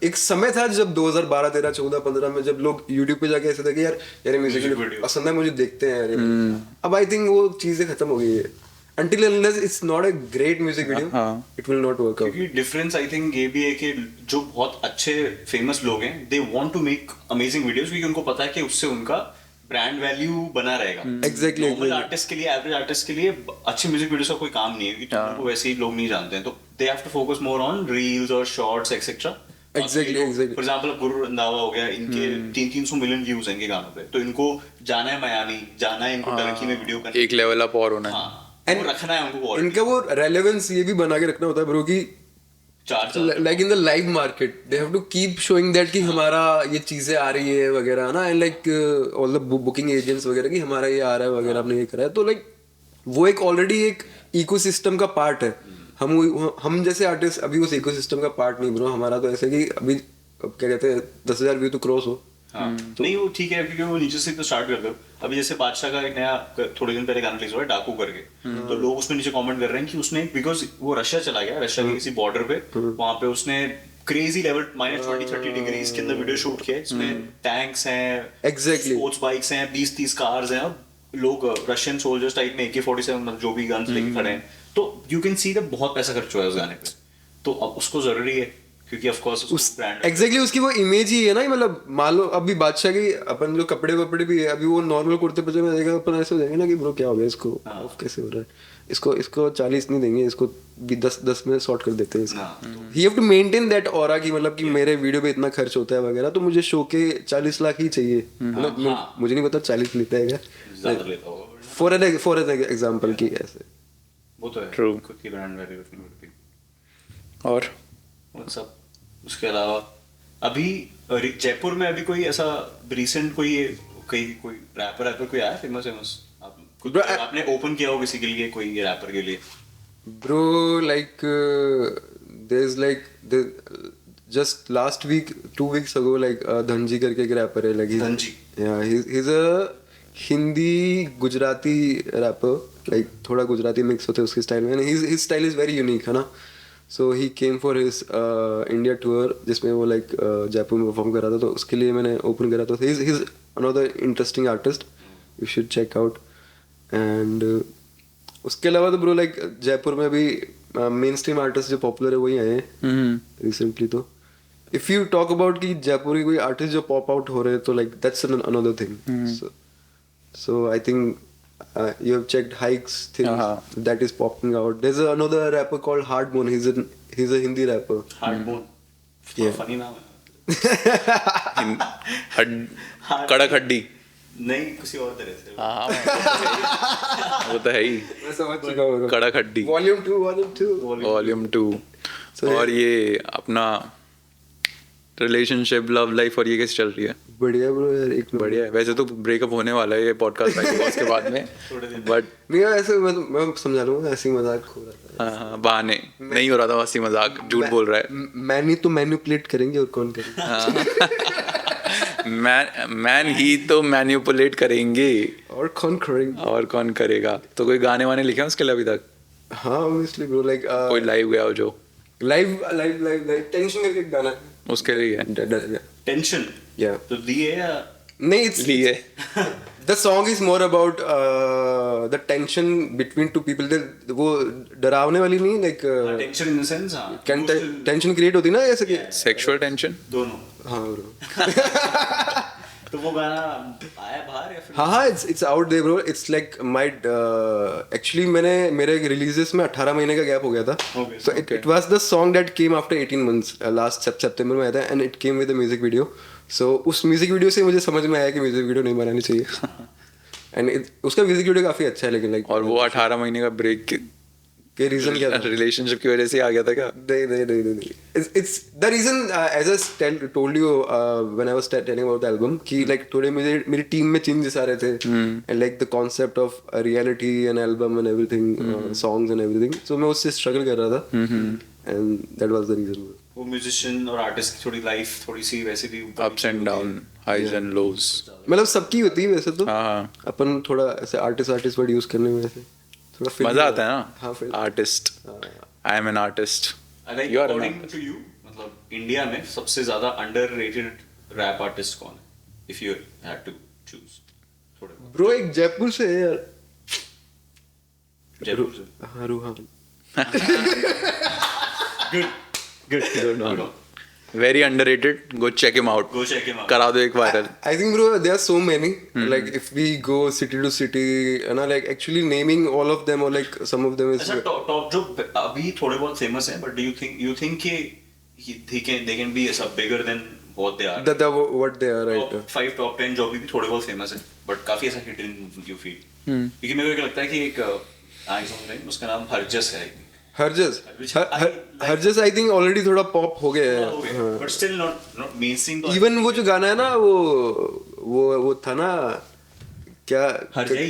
एक समय था जब 2012 13 14 15 में जब लोग यूट्यूब पे जाके ऐसे थे कि यार म्यूजिक वीडियो पसंद है मुझे, देखते हैं यार. अब आई थिंक वो चीजें खत्म हो गई है. until unless it's not a great music video it will not work out. क्योंकि डिफरेंस आई थिंक ये भी है कि जो बहुत अच्छे फेमस लोग हैं they want to make amazing videos क्योंकि उनको पता है कि उससे उनका ब्रांड वैल्यू बना रहेगा. एग्जैक्टली. नॉर्मल आर्टिस्ट के लिए, एवरेज आर्टिस्ट के लिए अच्छे म्यूजिक वीडियोस का कोई काम नहीं है क्योंकि उनको वैसे ही लोग नहीं जानते हैं, तो they have to focus more on reels और shorts etcetera. Exactly. For example Guru Randhawa हो गया, इनके 300 मिलियन व्यूज हैं इनके गानों पे, तो इनको जाना है मियामी, जाना है इनको टर्की में वीडियो करने, एक लेवल अप और होना है. वो रखना है उनको. इनका वो रेलेवेंस ये भी बना के रखना होता है ब्रो कि like in the live market they have to keep showing that कि हमारा ये चीजें आ रही है वगैरह ना, and like all the booking agents वगैरह कि हमारा ये आ रहा है वगैरह, आपने ये करा है, तो लाइक वो एक ऑलरेडी एक इकोसिस्टम का पार्ट है हम जैसे आर्टिस्ट अभी उस इकोसिस्टम का पार्ट नहीं ब्रो. हमारा तो ऐसे कि अभी अब क्या कहते हैं 10,000 व्यू तो क्रॉस हो. हाँ नहीं वो ठीक है क्योंकि वो नीचे से तो स्टार्ट करते हो. अभी जैसे बादशाह का एक नया थोड़े दिन पहले गाना रिलीज हुआ है डाकू करके, तो लोग उसमें नीचे कमेंट कर रहे हैं कि उसने बिकॉज वो रशिया चला गया, रशिया के किसी बॉर्डर पे, वहां पे उसने क्रेजी लेवल -20-30 डिग्रीज के अंदर वीडियो शूट किया. इसमें टैंक्स हैं, Exactly. स्पोर्ट्स बाइक्स हैं, 20-30 कार्स हैं, और लोग रशियन सोल्जर्स टाइप में AK-47 जो भी गन्स लेके खड़े हैं. तो यू कैन सी दैट बहुत पैसा खर्च हुआ है उस गाने पे. तो अब उसको जरूरी है क्योंकि ऑफ कोर्स उस एग्जैक्टली उसकी वो इमेज ही है ना. मतलब मान लो अभी बादशाह की अपन जो कपड़े वपड़े भी है, अभी वो नॉर्मल कुर्ते पजामे में देगा अपन ऐसे हो जाएंगे ना कि ब्रो क्या हो गया इसको, ऑफ कैसे हो रहा है, इसको 40 नहीं देंगे, इसको भी 10 में शॉर्ट कर देते हैं इसको. He have to maintain that aura की मतलब कि मेरे वीडियो पे इतना खर्च होता है वगैरह, तो मुझे शो के 40 लाख ही चाहिए. मतलब मुझे नहीं पता 40 लेता है क्या, ज्यादा लेता होगा. फॉर एन एग्जांपल की ऐसे. वो तो है True. खुद की ब्रांड वैल्यू रखनी पड़ती है. और और सब उसके अलावा अभी जयपुर में अभी कोई ऐसा रिसेंट कोई रैपर कोई आया फेमस आप खुद Bro, आपने ओपन किया हो किसी के लिए, कोई रैपर के लिए? Bro, like there's like just last week 2 weeks ago like Dhanji करके एक रैपर है, like Dhanji? yeah, he's a Hindi Gujarati rapper, like थोड़ा गुजराती मिक्स होते हैं उसके स्टाइल में. his style is very unique है ना. So he came for his India tour जिसमें वो like जयपुर में परफॉर्म कर रहा था, तो उसके लिए मैंने ओपन करा. तो he's another interesting artist, you should check out. And उसके अलावा तो ब्रो लाइक जयपुर में अभी मेन स्ट्रीम आर्टिस्ट जो पॉपुलर है वही आए हैं रिसेंटली. तो इफ यू टॉक अबाउट कि जयपुर की कोई आर्टिस्ट जो पॉप आउट हो रहे हैं तो like that's another thing. So I think you have checked Hikes thing that is popping out. There's another rapper called Hardbone. He's a Hindi rapper. Hardbone. Yeah. Funny नाम है. कड़क हड्डी. नहीं किसी और तरह से. हाँ वो तो है ही. मैं समझ चुका हूँ. कड़क हड्डी. Volume 2. और ये अपना रिलेशनशिप लव लाइफ और ये कैसे चल रही है? बढ़िया ब्रो यार, एक बढ़िया है. वैसे तो ब्रेकअप होने वाला है ये पॉडकास्ट के बाद में, बट नहीं ऐसे मैं समझा लूंगा, ऐसे ही मजाक हो रहा था. हाँ बहाने नहीं हो रहा था, हंसी मजाक, झूठ बोल रहा है. मैन तो मैनिपुलेट करेंगे और कौन करेंगे. मैन ही तो मैनिपुलेट करेंगे और कौन करेगा. तो कोई गाने वाने लिखे हैं उसके लिए अभी तक? हाँ ऑब्वियसली ब्रो, लाइक कोई लाइव गया हो जो लाइव टेंशन करके एक गाना है उसके लिए है. टेंशन या तो दिए या नहीं, इट्स लिए the song is more about the tension between two people. वो डरावने वाली नहीं, like tension in the sense. हाँ टेंशन क्रिएट होती ना ऐसे कि सेक्सुअल टेंशन दोनों. हाँ ब्रो. तो वो गाना आया बाहर या फिर? हाँ it's out there bro. It's like my actually मेरे रिलीजेस में 18 महीने का गैप हो गया था. So it was the song that came after 18 months. Last सितंबर में आया था and it came with a music video. So उस म्यूजिक वीडियो से मुझे समझ में आया कि म्यूजिक वीडियो नहीं बनानी चाहिए. एंड उसका म्यूजिक वीडियो काफी अच्छा है, लेकिन लाइक और वो 18 महीने का ब्रेक के रीजन क्या था? रिलेशनशिप की वजह से आ गया था क्या? नहीं. It's the reason as I told you when I was telling about the album कि like थोड़े मेरी टीम में चेंजेस आ रहे थे and like the concept of a reality and album and everything, songs and everything. So मैं उससे struggle कर रहा था and that was the reason. वो म्यूजिशियन और आर्टिस्ट की थोड़ी लाइफ थोड़ी सी वैसे भी ups and down, highs and lows. मतलब सबकी होती है वैसे तो. हाँ अपन थोड़ा ऐसे आर्टिस्ट वर्ड यूज करने में ऐसे थोड़ा मजा आता है ना. हाँ फिर artist, I am an artist. You are according to you, मतलब इंडिया में सबसे ज्यादा अंडररेटेड रैप आर्टिस्ट कौन है? If you had to choose. थोड़े ब्रो एक जयपुर से है यार. जयपुर से. हाँ Ruhaan. Good. Very underrated. Go check him out. Go check him out. करा दो एक viral. I think bro there are so many. Like if we go city to city and like actually naming all of them or like some of them is. अच्छा top जो अभी थोड़े बहुत famous हैं, but do you think कि they can be ऐसा bigger than what they are? What they are, right? Top 5 top 10 जो भी थोड़े बहुत famous हैं, but काफी ऐसा hidden you feel. क्योंकि मेरे को लगता है कि एक song है उसका नाम हरजस है. हरजस आई थिंक ऑलरेडी थोड़ा पॉप हो गया है, but still not mainstream. Even वो जो गाना है ना वो था ना क्या हरजाई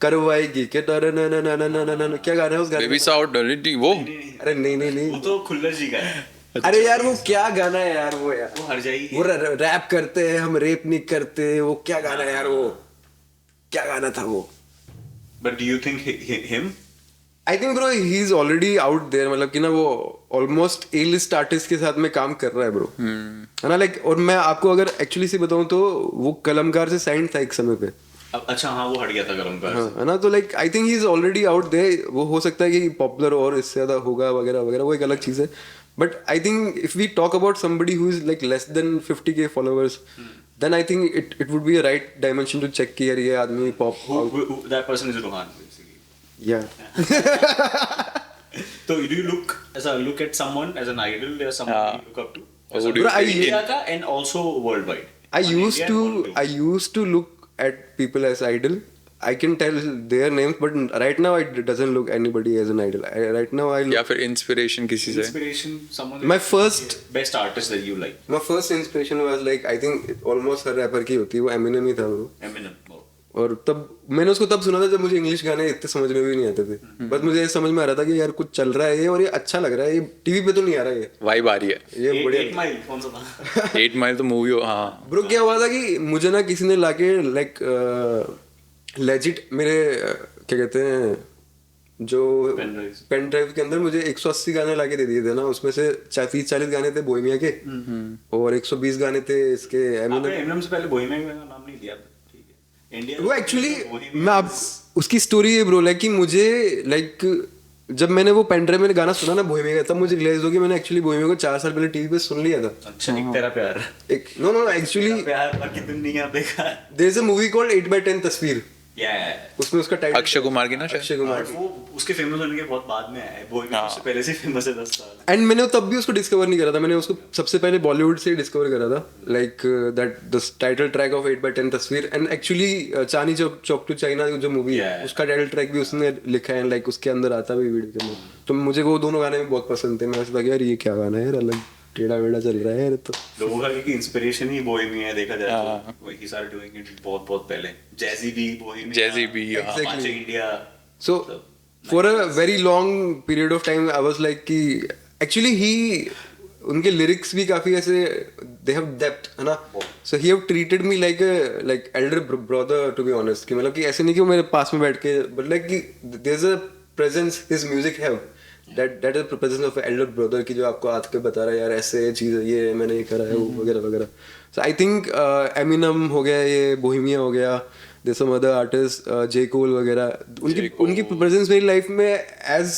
करवाएगी क्या क्या गाना है उस गाने बेबी में? साउट वो अरे नहीं वो तो खुल्लर जी का है, अरे यार वो क्या गाना है यार वो यार वो हर जाएगी। वो रैप करते हैं हम रेप नहीं करते वो क्या गाना है यार वो क्या गाना था वो but do you think him I think bro he is already out there मतलब कि ना वो ऑलमोस्ट ए लिस्ट आर्टिस्ट के साथ में काम कर रहा है ब्रो है ना लाइक और मैं आपको अगर एक्चुअली से बताऊं तो वो कलमकार से साइंड था एक समय पे अच्छा हाँ वो हट गया था कलम का। हाँ है ना तो like I think he is already out there वो हो सकता है कि पॉपुलर और इससे ज्यादा होगा वगैरह वगैरह वो एक अलग चीज है but I think if we talk about somebody who is like less than 50K followers then I think it would be a right dimension to check कि यार ये आदमी pop that person is Rohan basically. या तो do you look at someone as an idol or someone you look up to? Or would you- Bro, I- India का and also worldwide. I One used India and one to I used to look at people as idol. I can tell their names, but right now it doesn't look anybody as an idol. Right now I या look, फिर inspiration किसी से inspiration, someone My first- best artist that you like. my first inspiration was like I think almost her rapper की होती है वो Eminem ही था वो Eminem. Oh. और तब मैंने उसको तब सुना था जब मुझे इंग्लिश गाने इतने समझ में भी नहीं आते थे बस मुझे ये समझ में आ रहा था कि यार कुछ चल रहा है ये और ये अच्छा लग रहा है ये टीवी पे तो नहीं आ रहा है वाइब आ रही है ये Eight बढ़िया Mile कौन सा था? 8 माइल तो मूवी हो हाँ ब्रो क्या हुआ था कि मुझे ना किसी ने लाके लाइक लेजिट मेरे क्या कहते हैं जो Pen drives. पेन ड्राइव के अंदर मुझे 180 गाने लाके दे दिए थे ना उसमें से 30-40 गाने थे बोहेमिया के और 120 गाने थे इसके आपने एमिनेम Eminem से पहले बोहेमिया का नाम नहीं दिया, ठीक है। India वो एक्चुअली Bohemian मैं आप उसकी स्टोरी है ब्रो लाइक कि मुझे लाइक जब मैंने वो पेन ड्राइव में गाना सुना ना बोहेमिया का तब मुझे रियलाइज हो कि मैंने एक्चुअली बोहेमिया को 4 साल पहले टीवी पे सुन लिया था अच्छा एक तेरा प्यार। एक नो एक्चुअली प्यार बाकी दुनिया बेकार। There is a movie called 8x10 Tasveer या उसमें उसका टाइटल अक्षय कुमार की ना शायद अक्षय कुमार वो उसके फेमस होने के बहुत बाद में आया है, बोहेमिया से पहले से फेमस है 10 साल। एंड मैंने तब भी उसको डिस्कवर नहीं करा था मैंने उसको सबसे पहले बॉलीवुड से डिस्कवर करा था like that the title track of 8x10 Tasveer and actually Chandni Chowk to China जो मूवी है Yeah. उसका टाइटल ट्रैक भी उसने लिखा है लाइक उसके अंदर आता भी वीडियो के अंदर तो मुझे वो दोनों गाने भी बहुत पसंद थे मैं ऐसा था कि यार ये क्या गाना है यार अलग टेढ़ा वेढ़ा चल रहा है यार तो लोगों का कि इंस्पिरेशन ही बोहेमिया है देखा जाए तो वही सारे डूइंग इट बहुत बहुत पहले। जैजी भी बोहेमिया, जैजी भी, हाँ। Exactly. पांचे India. So for a very long period of time I was like कि actually he उनके लिरिक्स भी काफी ऐसे they have depth है ना so he have treated me like a like elder brother to be honest कि मतलब कि ऐसे नहीं कि वो मेरे पास में बैठ के but like कि there's a presence his music have that is the presence of elder brother की जो आपको आके के बता रहा है यार ऐसे चीज है ये मैंने ये करा है वो वगैरह वगैरह so I think Eminem हो गया ये बोहेमिया हो गया there's some other artists J Cole वगैरह उनकी प्रेजेंस मेरी लाइफ में एज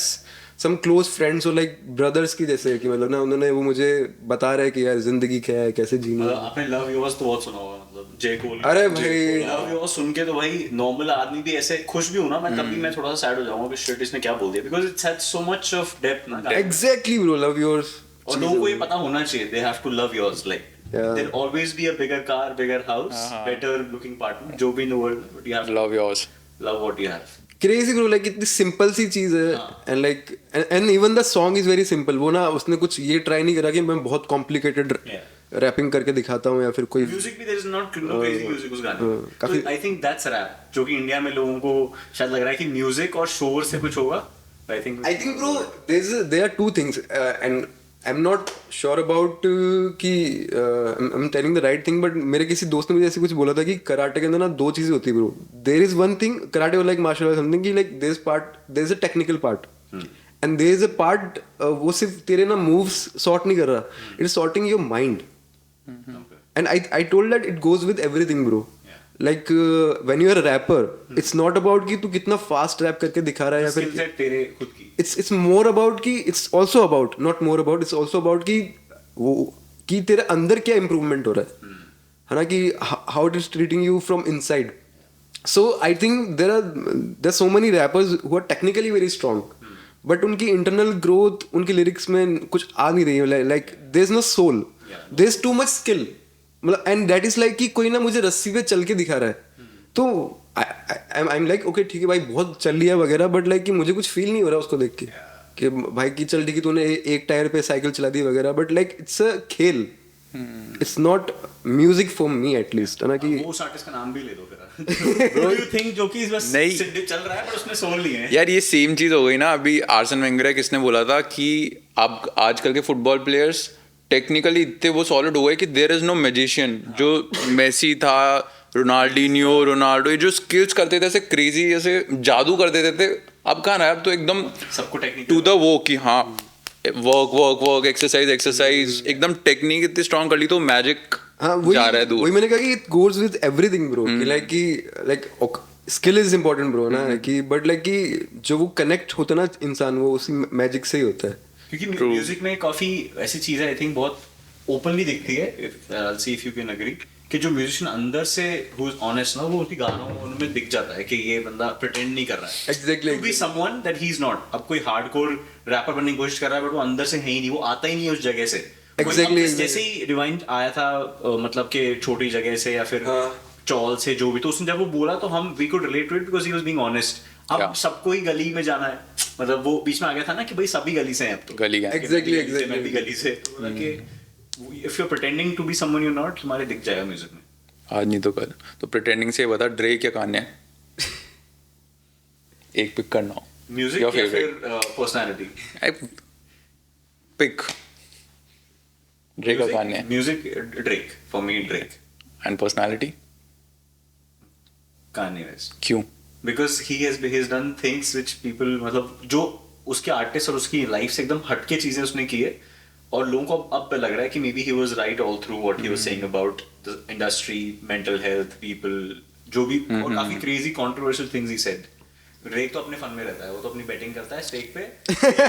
सम क्लोज फ्रेंड्स और लाइक ब्रदर्स की जैसे कि मतलब ना उन्होंने वो मुझे बता रहे कि यार जिंदगी क्या है कैसे जीना है आपने लव योर्स तो बहुत सुना होगा, मतलब जे कोल। अरे भाई। लव योर्स सुन के तो भाई नॉर्मल आदमी भी ऐसे खुश भी हो ना, मैं तब भी मैं थोड़ा सा सैड हो जाऊंगा कि शिट इसने क्या बोल दिया, because it's had so much of depth ना। एग्जैक्टली ब्रो लव योर्स और लोगों को ये पता होना चाहिए, they have to love yours, like Yeah. there'll always be a bigger car, bigger house, better looking partner, जो भी in the world, but you have to love yours love what you have. Crazy bro like इतनी simple सी चीज है and like and even the song is very simple वो ना उसने कुछ ये ट्राई नहीं करा कि मैं बहुत कॉम्प्लिकेटेड रैपिंग करके दिखाता हूँ या फिर कोई म्यूजिक भी there is not no crazy music उस गाने में, काफी- तो I think that's rap, जो कि इंडिया में लोगों को शायद लग रहा है कि म्यूजिक और शोर से कुछ होगा, I think bro there are two things and I'm not sure about कि I'm telling the right thing but मेरे किसी दोस्त ने मुझे ऐसे कुछ बोला था कि कराटे के अंदर ना दो चीजें होती है bro there is one thing karate और like martial arts something कि like there is a technical part and there is a part वो सिर्फ तेरे ना moves sort नहीं कर रहा it is sorting your mind and I told that it goes with everything bro like when you are a rapper it's not about कि तू कितना fast rap करके दिखा रहा है या skill फिर set तेरे खुद की। it's more about कि it's also about not more about it's also about कि वो कि तेरे अंदर क्या improvement हो रहा है ना कि how it is treating you from inside so I think there are so many rappers who are technically very strong but उनकी internal growth उनकी lyrics में कुछ आ नहीं रही है like there's no soul there's too much skill मतलब and that is like कि कोई ना मुझे रस्सी पे चल के दिखा रहा है तो आई एम लाइक ओके ठीक है भाई बहुत चल लिया वगैरह बट लाइक कि मुझे कुछ फील नहीं हो रहा उसको देख के कि भाई की चल ठीक है तूने एक टायर पे साइकिल चला दी वगैरह बट लाइक इट्स अ खेल it's not music for me at least, है ना कि वो उस आर्टिस्ट का नाम भी ले दो फिर ब्रो यू थिंक जो कि बस नहीं। चल रहा है पर उसने सोल नहीं है यार ये सेम चीज हो गई ना, अभी आर्सन वेंगर है, किसने बोला था कि अब आजकल के फुटबॉल प्लेयर्स टेक्निकली इतने वो सॉलिड हो गए कि देयर इज नो मैजिशियन। जो मेसी था, रोनाल्डिनियो, रोनाल्डो, ये जो स्किल्स करते थे ऐसे क्रेजी, ऐसे जादू कर देते थे, अब कहाँ है? अब तो एकदम सबको टेक्निक टू द वो कि हाँ work work work, exercise exercise, एकदम टेक्निक इतनी स्ट्रांग कर ली तो मैजिक हाँ वही जा रहा है दूर। वही मैंने कहा कि it goes with everything bro, कि like skill is important bro ना, कि बट लाइक कि जो वो कनेक्ट होता है ना इंसान, वो उसी मैजिक से ही होता है। क्योंकि म्यूजिक में काफी ऐसी चीजें आई थिंक बहुत ओपनली दिखती है, see if you can agree, कि जो म्यूजिशियन अंदर से हु इज ऑनेस्ट ना, वो उसकी गानों उनमें दिख जाता है कि ये बंदा प्रिटेंड नहीं कर रहा है Exactly, to be someone that he is not. अब कोई हार्डकोर रैपर बनने की कोशिश कर रहा है बट वो अंदर से है ही नहीं, वो आता ही नहीं है उस जगह से। Exactly, जैसे ही रिवाइंड आया था मतलब कि छोटी जगह से या फिर चौल से जो भी, तो उसने जब वो बोला तो हम we could relate to it because he was being honest. अब Yeah. सबको ही गली में जाना है, मतलब वो बीच में आ गया था ना कि भाई सभी गली से हैं अब तो। गली गए। Exactly. मैं भी गली से, तो बोला कि if you are pretending to be someone you not, तुम्हारे दिख जाएगा म्यूजिक में। आज नहीं तो कल। तो प्रिटेंडिंग से बता, ड्रेक या कान्ये? एक पिक करना हो। म्यूजिक Your या favorite? फिर पर्सनालिटी? पिक ड्रेक और Kanye. Music Drake, for me Drake. And personality? Kanye West, क्यों? Because he has done things which people, मतलब जो उसके आर्टिस्ट और उसकी लाइफ से एकदम हटके चीजें उसने की है, और लोगों को अब लग रहा है कि may be he was right all through what he was saying about the industry, mental health, people, जो भी, और काफी crazy controversial things he said. Drake तो अपने फन में रहता है, वो तो अपनी बेटिंग करता है स्टेक पे,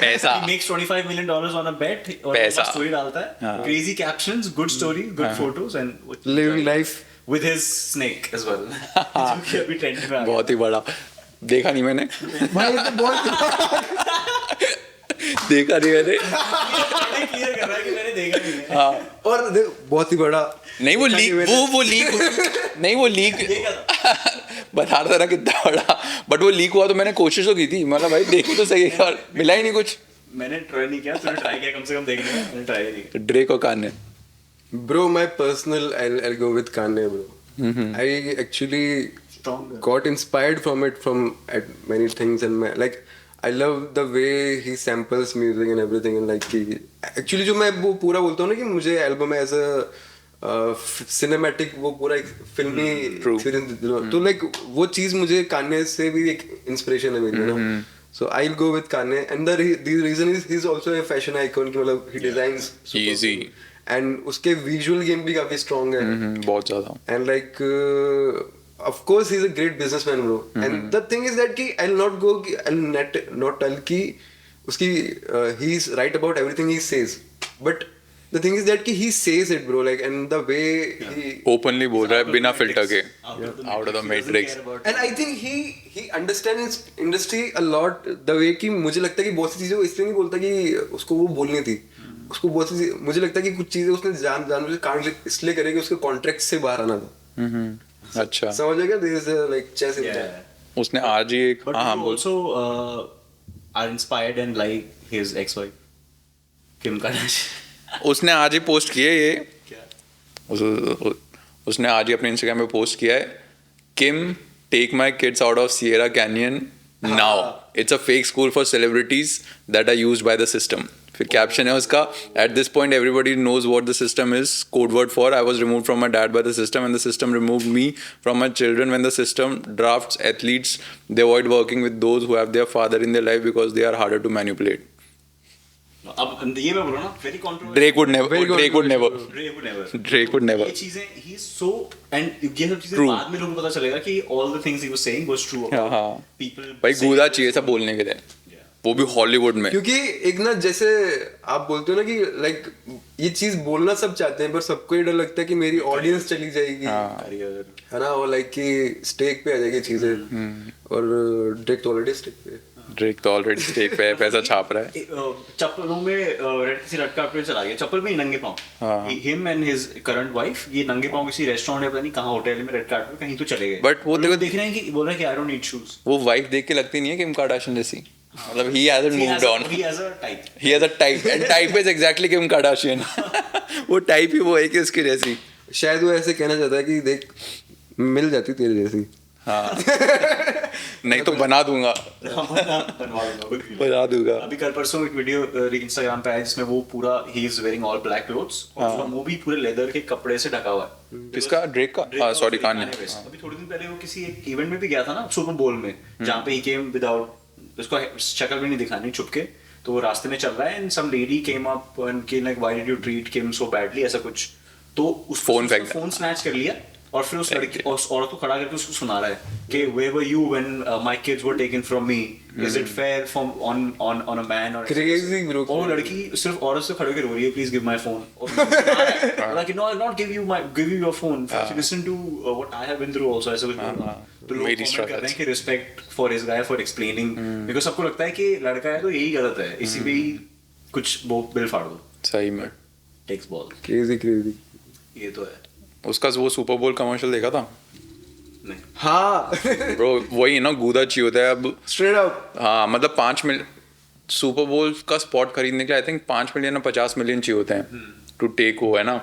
पैसा। he makes $25 million on a bet, और पैसा। स्टोरी डालता है, crazy captions, good story, good photos, and living life with his snake as well, जो कि अभी ट्रेंड में आ गया। बहुत ही बड़ा। देखा नहीं मैंने। भाई ये तो बहुत देखा नहीं मैंने। क्लियर कर रहा है कि मैंने देखा नहीं है। हाँ। और बहुत ही बड़ा नहीं वो लीक, वो लीक नहीं, वो लीक बता रहा था ना कितना बड़ा, बट वो लीक हुआ तो मैंने कोशिश तो की थी, मतलब भाई देखो तो सही, और मिला ही नहीं कुछ। मैंने ट्राई नहीं किया, तूने ट्राई किया कम से कम देखने का, मैंने ट्राई नहीं किया। ड्रेक और Kanye? Bro, my personal, I'll go with Kanye, bro. I actually Strong. got inspired from it from at many things, and like I love the way he samples music and everything, and like actually जो मैं वो पूरा बोलता हूँ ना कि मुझे album as a cinematic वो पूरा एक फिल्मी एक्सपीरियंस, तो लाइक वो चीज मुझे कान्ये से भी एक इंस्पिरेशन है मेरी, ना. So I'll go with Kanye, and the reason is he's also a fashion icon, कि मतलब he designs super Easy. cool. And उसके विजुअल गेम भी काफी स्ट्रॉन्ग है, बहुत ज्यादा। And like of course he is a great businessman bro, and the thing is that कि I will not go, I will not tell कि उसकी he is right about everything he says, but the thing is that कि he says it bro, like, and the way he openly बोल रहा है बिना filter के, out of the matrix. And I think he understands industry a lot, the way कि मुझे लगता है कि बहुत सी चीजें वो इसलिए नहीं बोलता कि उसको वो बोलनी थी, उसको बहुत सी, मुझे लगता है कि कुछ चीजें उसने जान मुझे कांड इसलिए करे कि उसके कॉन्ट्रैक्ट से बाहर आना था। अच्छा, समझ गया? There is like chess in that. उसने आज ही एक, But हाँ you बोल। also are inspired and like his ex-wife, Kim Kardashian. उसने आज ही पोस्ट किया ये, क्या? उसने आज ही अपने इंस्टाग्राम पे पोस्ट किया है, Kim take my kids out of Sierra Canyon now, it's a fake school for celebrities that are used by the system. फिर कैप्शन है उसका, at this point everybody knows what the system is, code word for I was removed from my dad by the system and the system removed me from my children when the system drafts athletes they avoid working with those who have their father in their life because they are harder to manipulate. अब ये मैं बोल रहा हूँ ना, very controversial. Drake would never, Drake would never, Drake would never. Drake would never. ये चीजें he is so, and ये सब चीजें True. बाद में लोगों को पता चलेगा कि all the things he was saying was true about हाँ। people. भाई saying गूदा it was चाहिए सब true. बोलने के लिए, Yeah. वो भी हॉलीवुड में। क्योंकि एक ना, जैसे आप बोलते हो ना कि लाइक ये चीज बोलना सब चाहते हैं, पर सबको ये डर लगता है कि मेरी ऑडियंस चली जाएगी, Career. है ना, वो लाइक कि स्टेक पे आ जाएगी चीजें, और ड्रेक तो ऑलरेडी स्टेक पे है। ड्रेक तो ऑलरेडी स्टेक पे है, पैसा छाप रहा है। चप्पलों में रेड सी लटका पे चला गया, चप्पल में ही नंगे पाँव, him and his current wife, ये नंगे पाँव किसी रेस्टोरेंट या पता नहीं कहाँ होटल में रेड कार्पेट पे कहीं तो चले गए, But वो लोग देखो- देख रहे हैं कि बोल रहे हैं कि आई डोंट नीड शूज। वो वाइफ देख के लगती नहीं है किम कार्दाशियन जैसी। मतलब he hasn't moved on. He has a type. He has a type and type is exactly Kim Kardashian. वो टाइप ही वो है कि उसकी जैसी. शायद वो ऐसे कहना चाहता है कि देख मिल जाती तेरे जैसी. हाँ. नहीं तो बना दूंगा. बना दूंगा. अभी कल परसों एक वीडियो इंस्टाग्राम पे आया जिसमें वो पूरा he is wearing all black clothes और उसका मुंह भी पूरे लेदर के कपड़े से ढका हुआ है. किसका? ड्रेक का? Sorry Kanye. अभी थोड़े दिन पहले वो किसी एक इवेंट में भी गया था ना सुपर बोल में जहाँ पे he came without उसको शक्ल भी नहीं दिखानी छुप के. तो वो रास्ते में चल रहा है and some lady came up and came like why did you treat Kim so badly ऐसा कुछ. तो उस फोन फेंक दिया. फोन स्नैच कर लिया और फिर उस लड़की उस औरत को खड़ा करके उसको सुना रहा है कि where were you when my kids were taken from me, is it fair from on a man or Crazy bro. और वो लड़की सिर्फ औरत से खड़े होकर रो रही है please give my phone और like no I'll not give you your phone listen to what I have been through also ऐसा कुछ. तो लोग कमेंट कर रहे हैं कि respect for his guy for explaining because सबको लगता है कि लड़का है तो यही गलत है इसी पे ही कुछ वो बिल फाड़ दो. सही में. Takes ball. Crazy. ये तो है. उसका वो सुपर बोल कमर्शियल देखा था? नहीं. हाँ. ब्रो वही ना गूदा चाहिए होता है अब. Straight up. हाँ मतलब 5 मिलियन सुपर बोल का स्पॉट खरीदने के लिए आई थिंक 5 मिलियन या 50 मिलियन चाहिए होते हैं टू टेक वो है ना.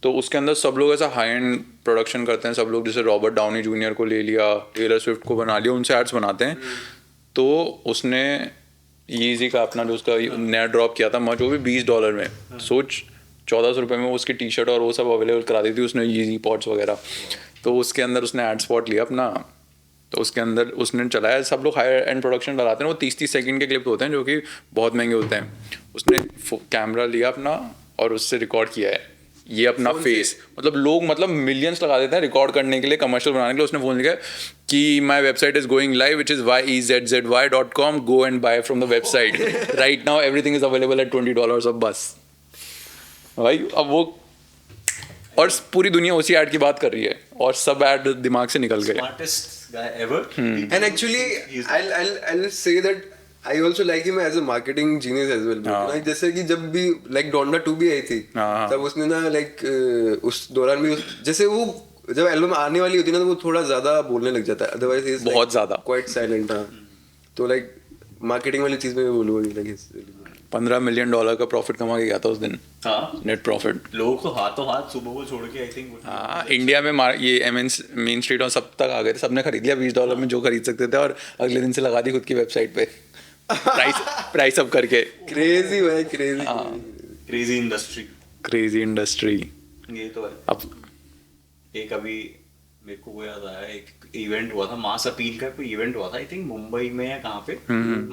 तो उसके अंदर सब लोग ऐसा हाई एंड प्रोडक्शन करते हैं. सब लोग जैसे रॉबर्ट डाउनी जूनियर को ले लिया, टेलर स्विफ्ट को बना लिया, उनसे एड्स बनाते हैं. तो उसने यीज़ी का अपना जो उसका नया ड्रॉप किया था मच वो भी $20 में. सोच 1400 रुपये में उसकी टी शर्ट और वो सब अवेलेबल करा दी थी उसने यीज़ी पॉड्स वगैरह. तो उसके अंदर उसने एड स्पॉट लिया अपना. तो उसके अंदर उसने चलाया. सब लोग हाई एंड प्रोडक्शन डलाते हैं. वो 30-30 सेकंड के क्लिप होते हैं जो कि बहुत महंगे होते हैं. उसने कैमरा लिया अपना और उससे रिकॉर्ड किया है ये अपना फेस. मतलब लोग मतलब मिलियंस लगा देते हैं रिकॉर्ड करने के लिए, कमर्शियल बनाने के लिए. उसने फोन लिखा कि my website is going live which is YEZZY.com. Go and buy from the website right now everything is available at $20 अब बस भाई. अब वो और पूरी दुनिया उसी ऐड की बात कर रही है और सब ऐड दिमाग से निकल गए. Smartest guy ever. And actually, I'll say that I also like him as a marketing genius as well. Like, जैसे कि जब भी like Donda 2 भी आई थी तब उसने ना like उस दौरान भी जैसे वो जब एल्बम आने वाली होती है ना तो वो थोड़ा ज्यादा बोलने लग जाता है. अदरवाइज इज बहुत ज्यादा क्वाइट साइलेंट. तो like मार्केटिंग वाली चीज में मैं बोलूँगा like $15 मिलियन का प्रॉफिट कमा के गया था उस दिन. हाँ. Net profit. लोग तो हाथों हाथ सुबह को छोड़ के आई थिंक. हाँ इंडिया में ये मेन स्ट्रीट और सब तक आ गए थे. सबने खरीद लिया $20 में जो खरीद सकते थे और अगले दिन से लगा दी खुद की वेबसाइट पे प्राइस अप करके. क्रेजी भाई क्रेजी. Crazy industry. ये तो है. अब एक अभी मेरे को वो याद आया एक इवेंट हुआ था मास अपील का कोई इवेंट हुआ था आई थिंक मुंबई में या कहाँ पे.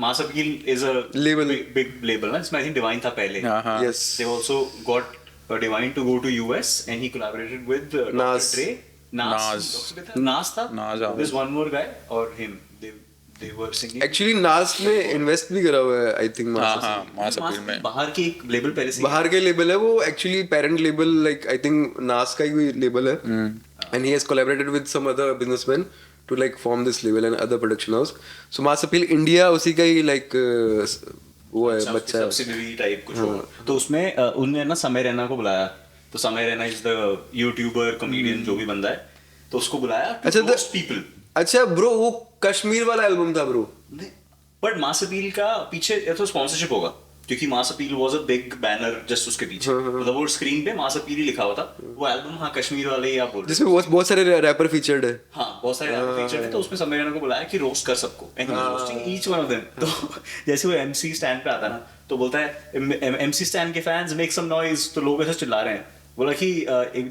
Mass appeal is a label big label ना जिसमें आई थिंक डिवाइन था पहले. Yes. They also got Divine to go to US and he collaborated with Nas. Dr. Dre. Nas था. Nas, हाँ. There's one more guy or him. They were singing. Actually नास में invest भी करा हुआ है आई थिंक. मास अपील में बाहर की एक लेबल पहले से बाहर के लेबल है वो actually parent label like I think Nas का ही लेबल है and he has collaborated with some other businessman to like form this label and other production house. So mass appeal India उसी का ही लाइक वो है बच्चा है सब्सिडरी टाइप कुछ होगा. तो उसमें उन्होंने ना समय रैना को बुलाया. तो समय Raina is the YouTuber comedian जो भी बंदा है तो उसको बुलाया अच्छा पीपल. अच्छा ब्रो वो कश्मीर वाला एल्बम था ब्रो. बट मास अपील का पीछे तो स्पॉन्सरशिप होगा क्योंकि mass appeal was a big banner just उसके पीछे. मतलब वो स्क्रीन पे मास अपील ही लिखा हुआ था. वो एल्बम हाँ कश्मीर वाले ही आप बोल रहे जिसमें बहुत सारे रैपर फीचर्ड है. हाँ बहुत सारे रैपर फीचर्ड है. तो उसमें समय को बुलाया कि रोस्ट कर सबको and he was roasting each one of them. तो जैसे वो एमसी स्टैंड पे आता ना तो बोलता है एमसी स्टैंड के फैंस मेक सम नॉइज. तो लोग ऐसे चिल्ला रहे हैं. बोला कि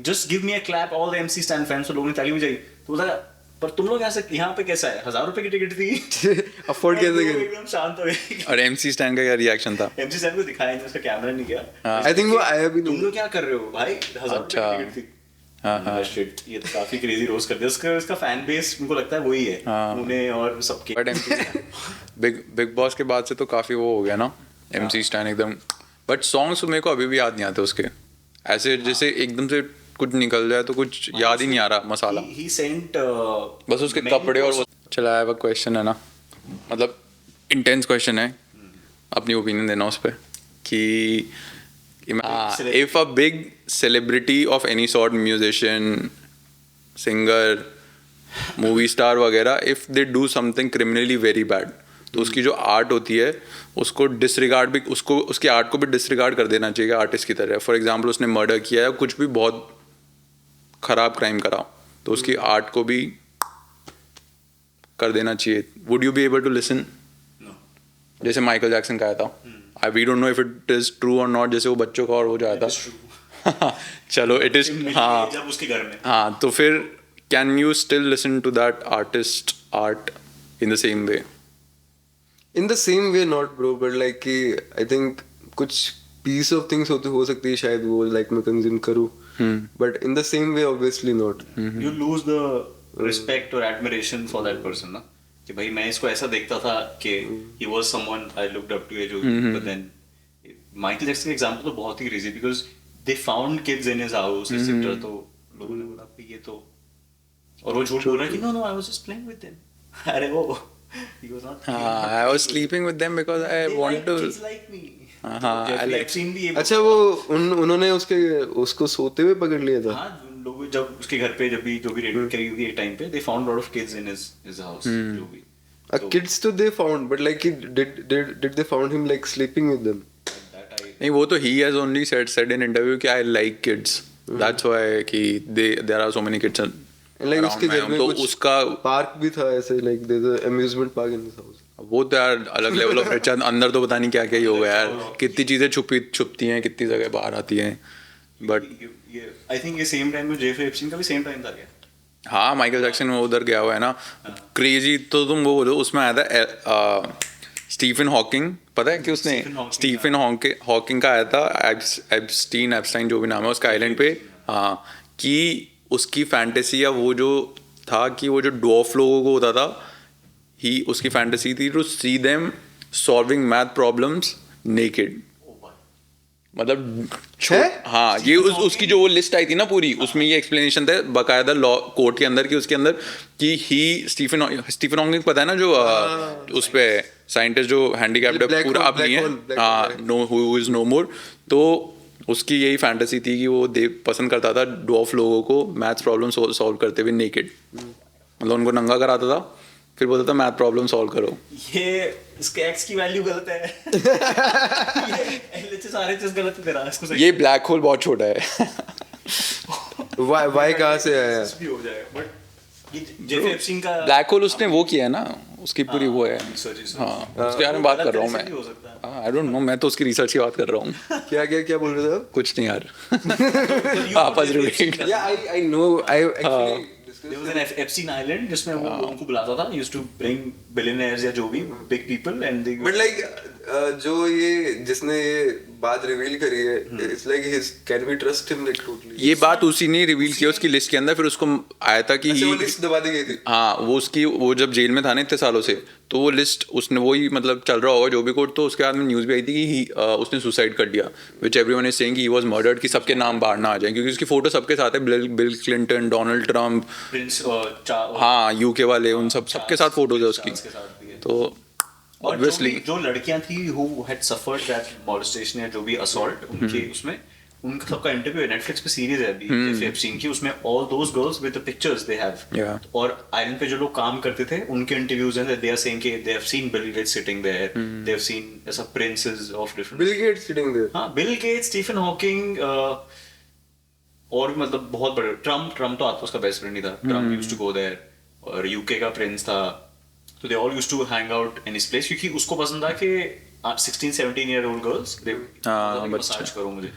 just give me a clap all the MC stand fans. तो लोगों ने ताली बजाई. तो बोला पर तुम लोग यहाँ पे कैसा है ₹1000 की टिकट थी अफोर्ड कैसे करें. एकदम शांत हो गए. और एमसी स्टैन का क्या रिएक्शन था? एमसी स्टैन को दिखाया नहीं उसका कैमरा नहीं गया. आई थिंक वो आया भी तुम लोग क्या कर रहे हो भाई ₹1000 की टिकट थी. हाँ शिट ये तो काफी क्रेजी रोस्ट कर दिया. उसका फैन बेस उनको लगता है वही है उन्हें और सबके. बट बिग बॉस के बाद से तो काफी वो हो गया ना एमसी स्टैन एकदम. बट सॉन्ग्स मेरे को अभी भी याद नहीं आते उसके. ऐसे जैसे एकदम से कुछ निकल जाए तो कुछ याद ही नहीं आ रहा मसाला. He sent, बस उसके कपड़े और वो चला है. क्वेश्चन है ना मतलब इंटेंस क्वेश्चन है. अपनी ओपिनियन देना उस पर कि if a big celebrity of any sort musician singer movie star वगैरह if they do something criminally very bad तो उसकी जो आर्ट होती है उसको डिसरिगार्ड भी, उसको उसकी आर्ट को भी डिसरिगार्ड कर देना चाहिए आर्टिस्ट की तरह. फॉर एग्जाम्पल उसने मर्डर किया है, कुछ भी बहुत खराब क्राइम करा, तो उसकी आर्ट को भी कर देना चाहिए. Would you be able to listen? जैसे माइकल जैक्सन का आया था, we don't know if it is true और नॉट, जैसे वो बच्चों का और हो जाया था. चलो इट इज, हाँ जब उसके घर में, हाँ, तो फिर can you still listen to that artist art in the same way? In the same way not bro, but like कि आई थिंक कुछ पीस ऑफ थिंग्स होती हो सकती है शायद वो लाइक मैं कंज्यूम करूँ, but in the same way obviously not. You lose the respect और एडमिरेशन फॉर दैट पर्सन ना, कि भाई मैं इसको ऐसा देखता था कि he was someone I looked up to, जो बट देन माइकल जैक्सन का एग्जांपल तो बहुत ही crazy, because they found kids in his house except, तो लोगों ने बोला ये तो, और वो झूठ बोल रहा है कि no no I was just playing with them. अरे वो he was not, I was sleeping with them because I they want like to. kids like me. I like. I've seen भी ये, अच्छा वो उन्होंने उसको सोते हुए पकड़ लिया था. हाँ लोग जब उसके घर पे जब भी जो भी रेड करी हुई एक टाइम पे, they found lot of kids in his house, जो भी. Kids तो they found, but like did they found him like sleeping with them? That I, नहीं, वो तो he has only said in interview कि I like kids. That's why कि there are so many kids And like around उसके my घर home. में तो कुछ उसका पार्क भी था ऐसे, like there's an amusement park in his house. वो तो यार अलग लेवल ऑफ रिच. अंदर तो पता नहीं क्या क्या ही होगा यार, कितनी चीजें छुपती हैं, कितनी जगह बाहर आती हैं. बट ये I think ये सेम टाइम में जेफरी एप्स्टीन का भी सेम टाइम था क्या? हाँ, माइकल जैक्सन वो उधर गया हुआ है ना. क्रेजी तो तुम वो बोलो, उसमें आया था स्टीफन हॉकिंग, पता है कि उसने स्टीफन हॉकिंग का आया था एप्स्टाइन जो भी नाम है उसका आइलैंड पे. हाँ, कि उसकी फैंटेसी या वो जो था कि वो जो डॉफ लोगों को होता था, उसकी फैंटेसी थी to see them solving math problems naked. मतलब हाँ, ये उसकी जो वो लिस्ट आई थी ना पूरी, उसमें ये एक्सप्लेनेशन था बाकायदा लॉ कोर्ट के अंदर कि उसके अंदर कि स्टीफन हॉकिंग पता है ना, जो उस पे साइंटिस्ट जो हैंडीकैप्ड है पूरा अब नहीं है, हाँ, नो हु इज नो मोर. तो उसकी यही फैंटेसी थी कि वो पसंद करता था डॉफ लोगों को मैथ्स प्रॉब्लम सॉल्व करते हुए नेकेड. मतलब उनको नंगा कराता था, फिर बोलता था मैथ प्रॉब्लम सॉल्व करो. ये इसके एक्स की वैल्यू गलत है. ये सारे चीज गलत है तेरा, इसको सही. ये ब्लैक होल बहुत छोटा है. वाई कहाँ से आया? भी हो जाएगा, बट ये जेफरी एप्स्टीन का ब्लैक होल उसने वो किया है ना, उसकी पूरी वो है. रिसर्च. हाँ, उसके बारे में बात कर रहा हूँ मैं. आई डोंट नो, मैं तो उसकी रिसर्च की बात कर रहा हूँ. क्या बोल रहे थे आप? कुछ नहीं यार. आपस related. Yeah, I know. I actually There was an Epstein Island जिसमें वो लोगों को बुलाता था, used to bring billionaires या जो भी big people and they. But like जो ये जिसने ये बात रिवील करी है, it's like his, can we trust him like totally? ये बात उसी ने रिवील किया उसकी लिस्ट के अंदर, फिर उसको आया था कि वो लिस्ट दबा दी गई थी. हाँ, वो जब जेल में था ना इतने सालों से, तो वो लिस्ट उसने वही मतलब चल रहा होगा जो भी कोर्ट, तो उसके बाद में न्यूज़ भी आई थी कि उसने सुसाइड कर लिया, which everyone is saying he was murdered, कि सबके नाम बाहर ना आ जाए, क्योंकि उसकी फोटो सबके साथ है. बिल क्लिंटन, डोनाल्ड ट्रम्प, हाँ, यूके वाले, उन सबके साथ फोटोज है उसकी. तो ऑब्वियसली जो लड़कियां थी who had suffered that molestation या जो भी assault, उनके उसमें उनका सबका इंटरव्यू है, नेटफ्लिक्स पे सीरीज है अभी जेफरी एप्स्टीन की, उसमें all those girls with the pictures they have. और आइलैंड पे जो लोग काम करते थे उनके इंटरव्यूज हैं, they are saying कि they have seen Bill Gates sitting there, they have seen ऐसा princes of different. Bill Gates sitting there. हाँ, Bill Gates, Stephen Hawking, और मतलब बहुत बड़े. ट्रम्प तो आता उसका बेस्ट फ्रेंड ही था. Trump used to go there, और यूके का प्रिंस था. So they all used to hang out in his place क्योंकि उसको पसंद था कि 16-17-year-old girls मसाज करो मुझे.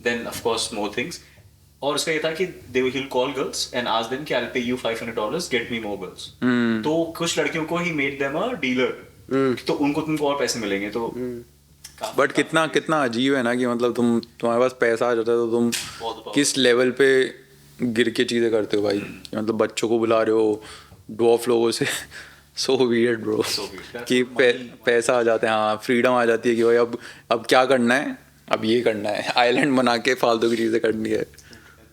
Then of course more things. और उसका ये था कि he'll call girls and ask them कि I'll pay you $500, get me more girls. तो कुछ लड़कियों को he made them a dealer. तो उनको तुमको और पैसे मिलेंगे. तो बट कितना अजीब है ना कि मतलब तुम्हारे पास पैसा आ जाता है तो तुम किस लेवल पे गिर के चीजें करते हो भाई. मतलब बच्चों को बुला रहे हो, डॉफ लोगों से. So weird bro. कि पैसा आ जाता है, हाँ, फ्रीडम आ जाती है कि भाई अब क्या करना है, अब ये करना है, आइलैंड बना के फालतू की चीजें करनी है.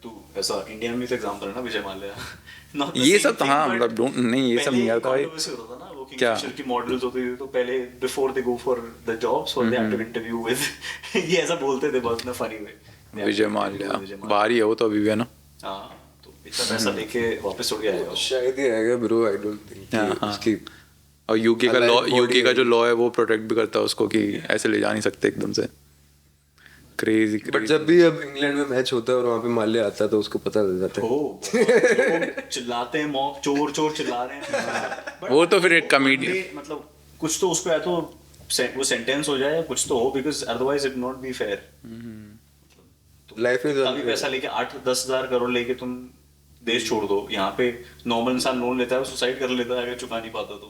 तू ऐसा इंडिया में तो एग्जांपल है ना, विजय माल्या. ये सब हाँ, मतलब नहीं, ये सब नहीं आता भाई. क्या की मॉडल्स होती थी तो पहले before they go for the jobs और they have to interview with, ये ऐसा बोलते थे बहुत ना फनी वे. विजय माल्या बाहर ही है वो तो अभी भी है ना. हाँ, तो इतना पैसा लेके वापस उड़ गया है शायद ही आएगा ब्रो, आई डोंट थिंक उसकी और यूके का Alive लॉ body यूके का है। जो लॉ है वो प्रोटेक्ट भी करता है उसको कि ऐसे ले जा नहीं सकते एकदम से। क्रेजी बट जब भी अब इंग्लैंड में मैच होता है और वहाँ पे माल्या आता है तो उसको पता लग जाता है। लोग चिल्लाते हैं, मॉक चोर चोर चिल्ला रहे हैं। But वो तो फिर एक वो comedian- बंदे, मतलब कुछ तो उसको या तो वो सेंटेंस हो जाए या कुछ तो हो, because otherwise it not be fair. Life में काफी पैसा लेके 8-10 हजार करोड़ लेके तुम देश छोड़ दो। यहाँ पे नॉर्मल इंसान लोन लेता है, वो सुसाइड कर लेता है अगर चुका नहीं पाता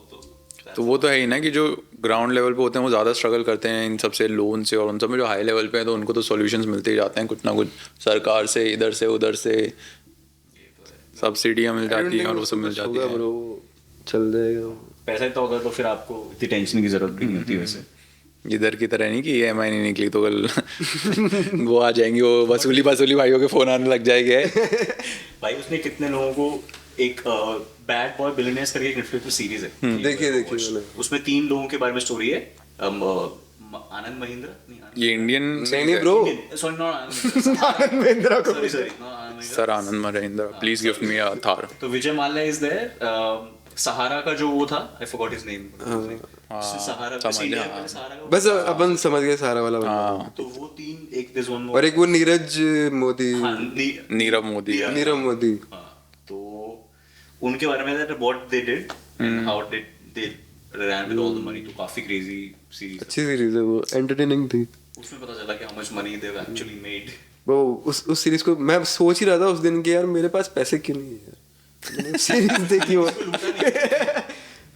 तो वो तो है ही ना कि जो ग्राउंड लेवल पे होते हैं वो ज़्यादा स्ट्रगल करते हैं इन सबसे लोन से, और उन सब में जो हाई लेवल पे है तो उनको तो सॉल्यूशंस मिलते ही जाते हैं कुछ ना कुछ, सरकार से, इधर से उधर से सब्सिडियाँ मिल जाती हैं और वो सब मिल जाती है। ब्रो चल जाएगा। पैसा इतना होता है तो फिर आपको इतनी टेंशन की जरूरत भी नहीं होती वैसे। इधर की तरह नहीं कि EMI नहीं निकली तो कल वो आ जाएंगी, वो वसूली भाइयों के फोन आने लग जाएंगे। भाई उसने कितने लोगों को, एक बैड बॉय बिलियनियर्स करके एक नेटफ्लिक्स पे सीरीज है, देखिए मैंने। उसमें 3 लोगों के बारे में स्टोरी है। आनंद महिंद्रा नहीं, ये इंडियन नहीं bro, sorry not Anand Mahindra को sorry sorry not Anand Mahindra. Sir Anand Mahindra, please give me a Thar. तो विजय माल्या इज देयर। सहारा का जो वो था, I forgot his name. Sahara का समझ गया, सीनियर, सहारा का बस अपन समझ गए सारा वाला बंदा। हाँ, तो वो 3, एक दिस वन और एक वो नीरज मोदी, नीरव मोदी। नीरव मोदी। तो उनके बारे में that what they did and how they ran with all the money, तो काफी crazy series है। अच्छी सीरीज है वो, एंटरटेनिंग थी। उसमें पता चला कि how much money they've actually made। वो उस सीरीज को मैं सोच ही रहा था उस दिन कि यार मेरे पास पैसे क्यों नहीं है यार। सीरीज देखी वो,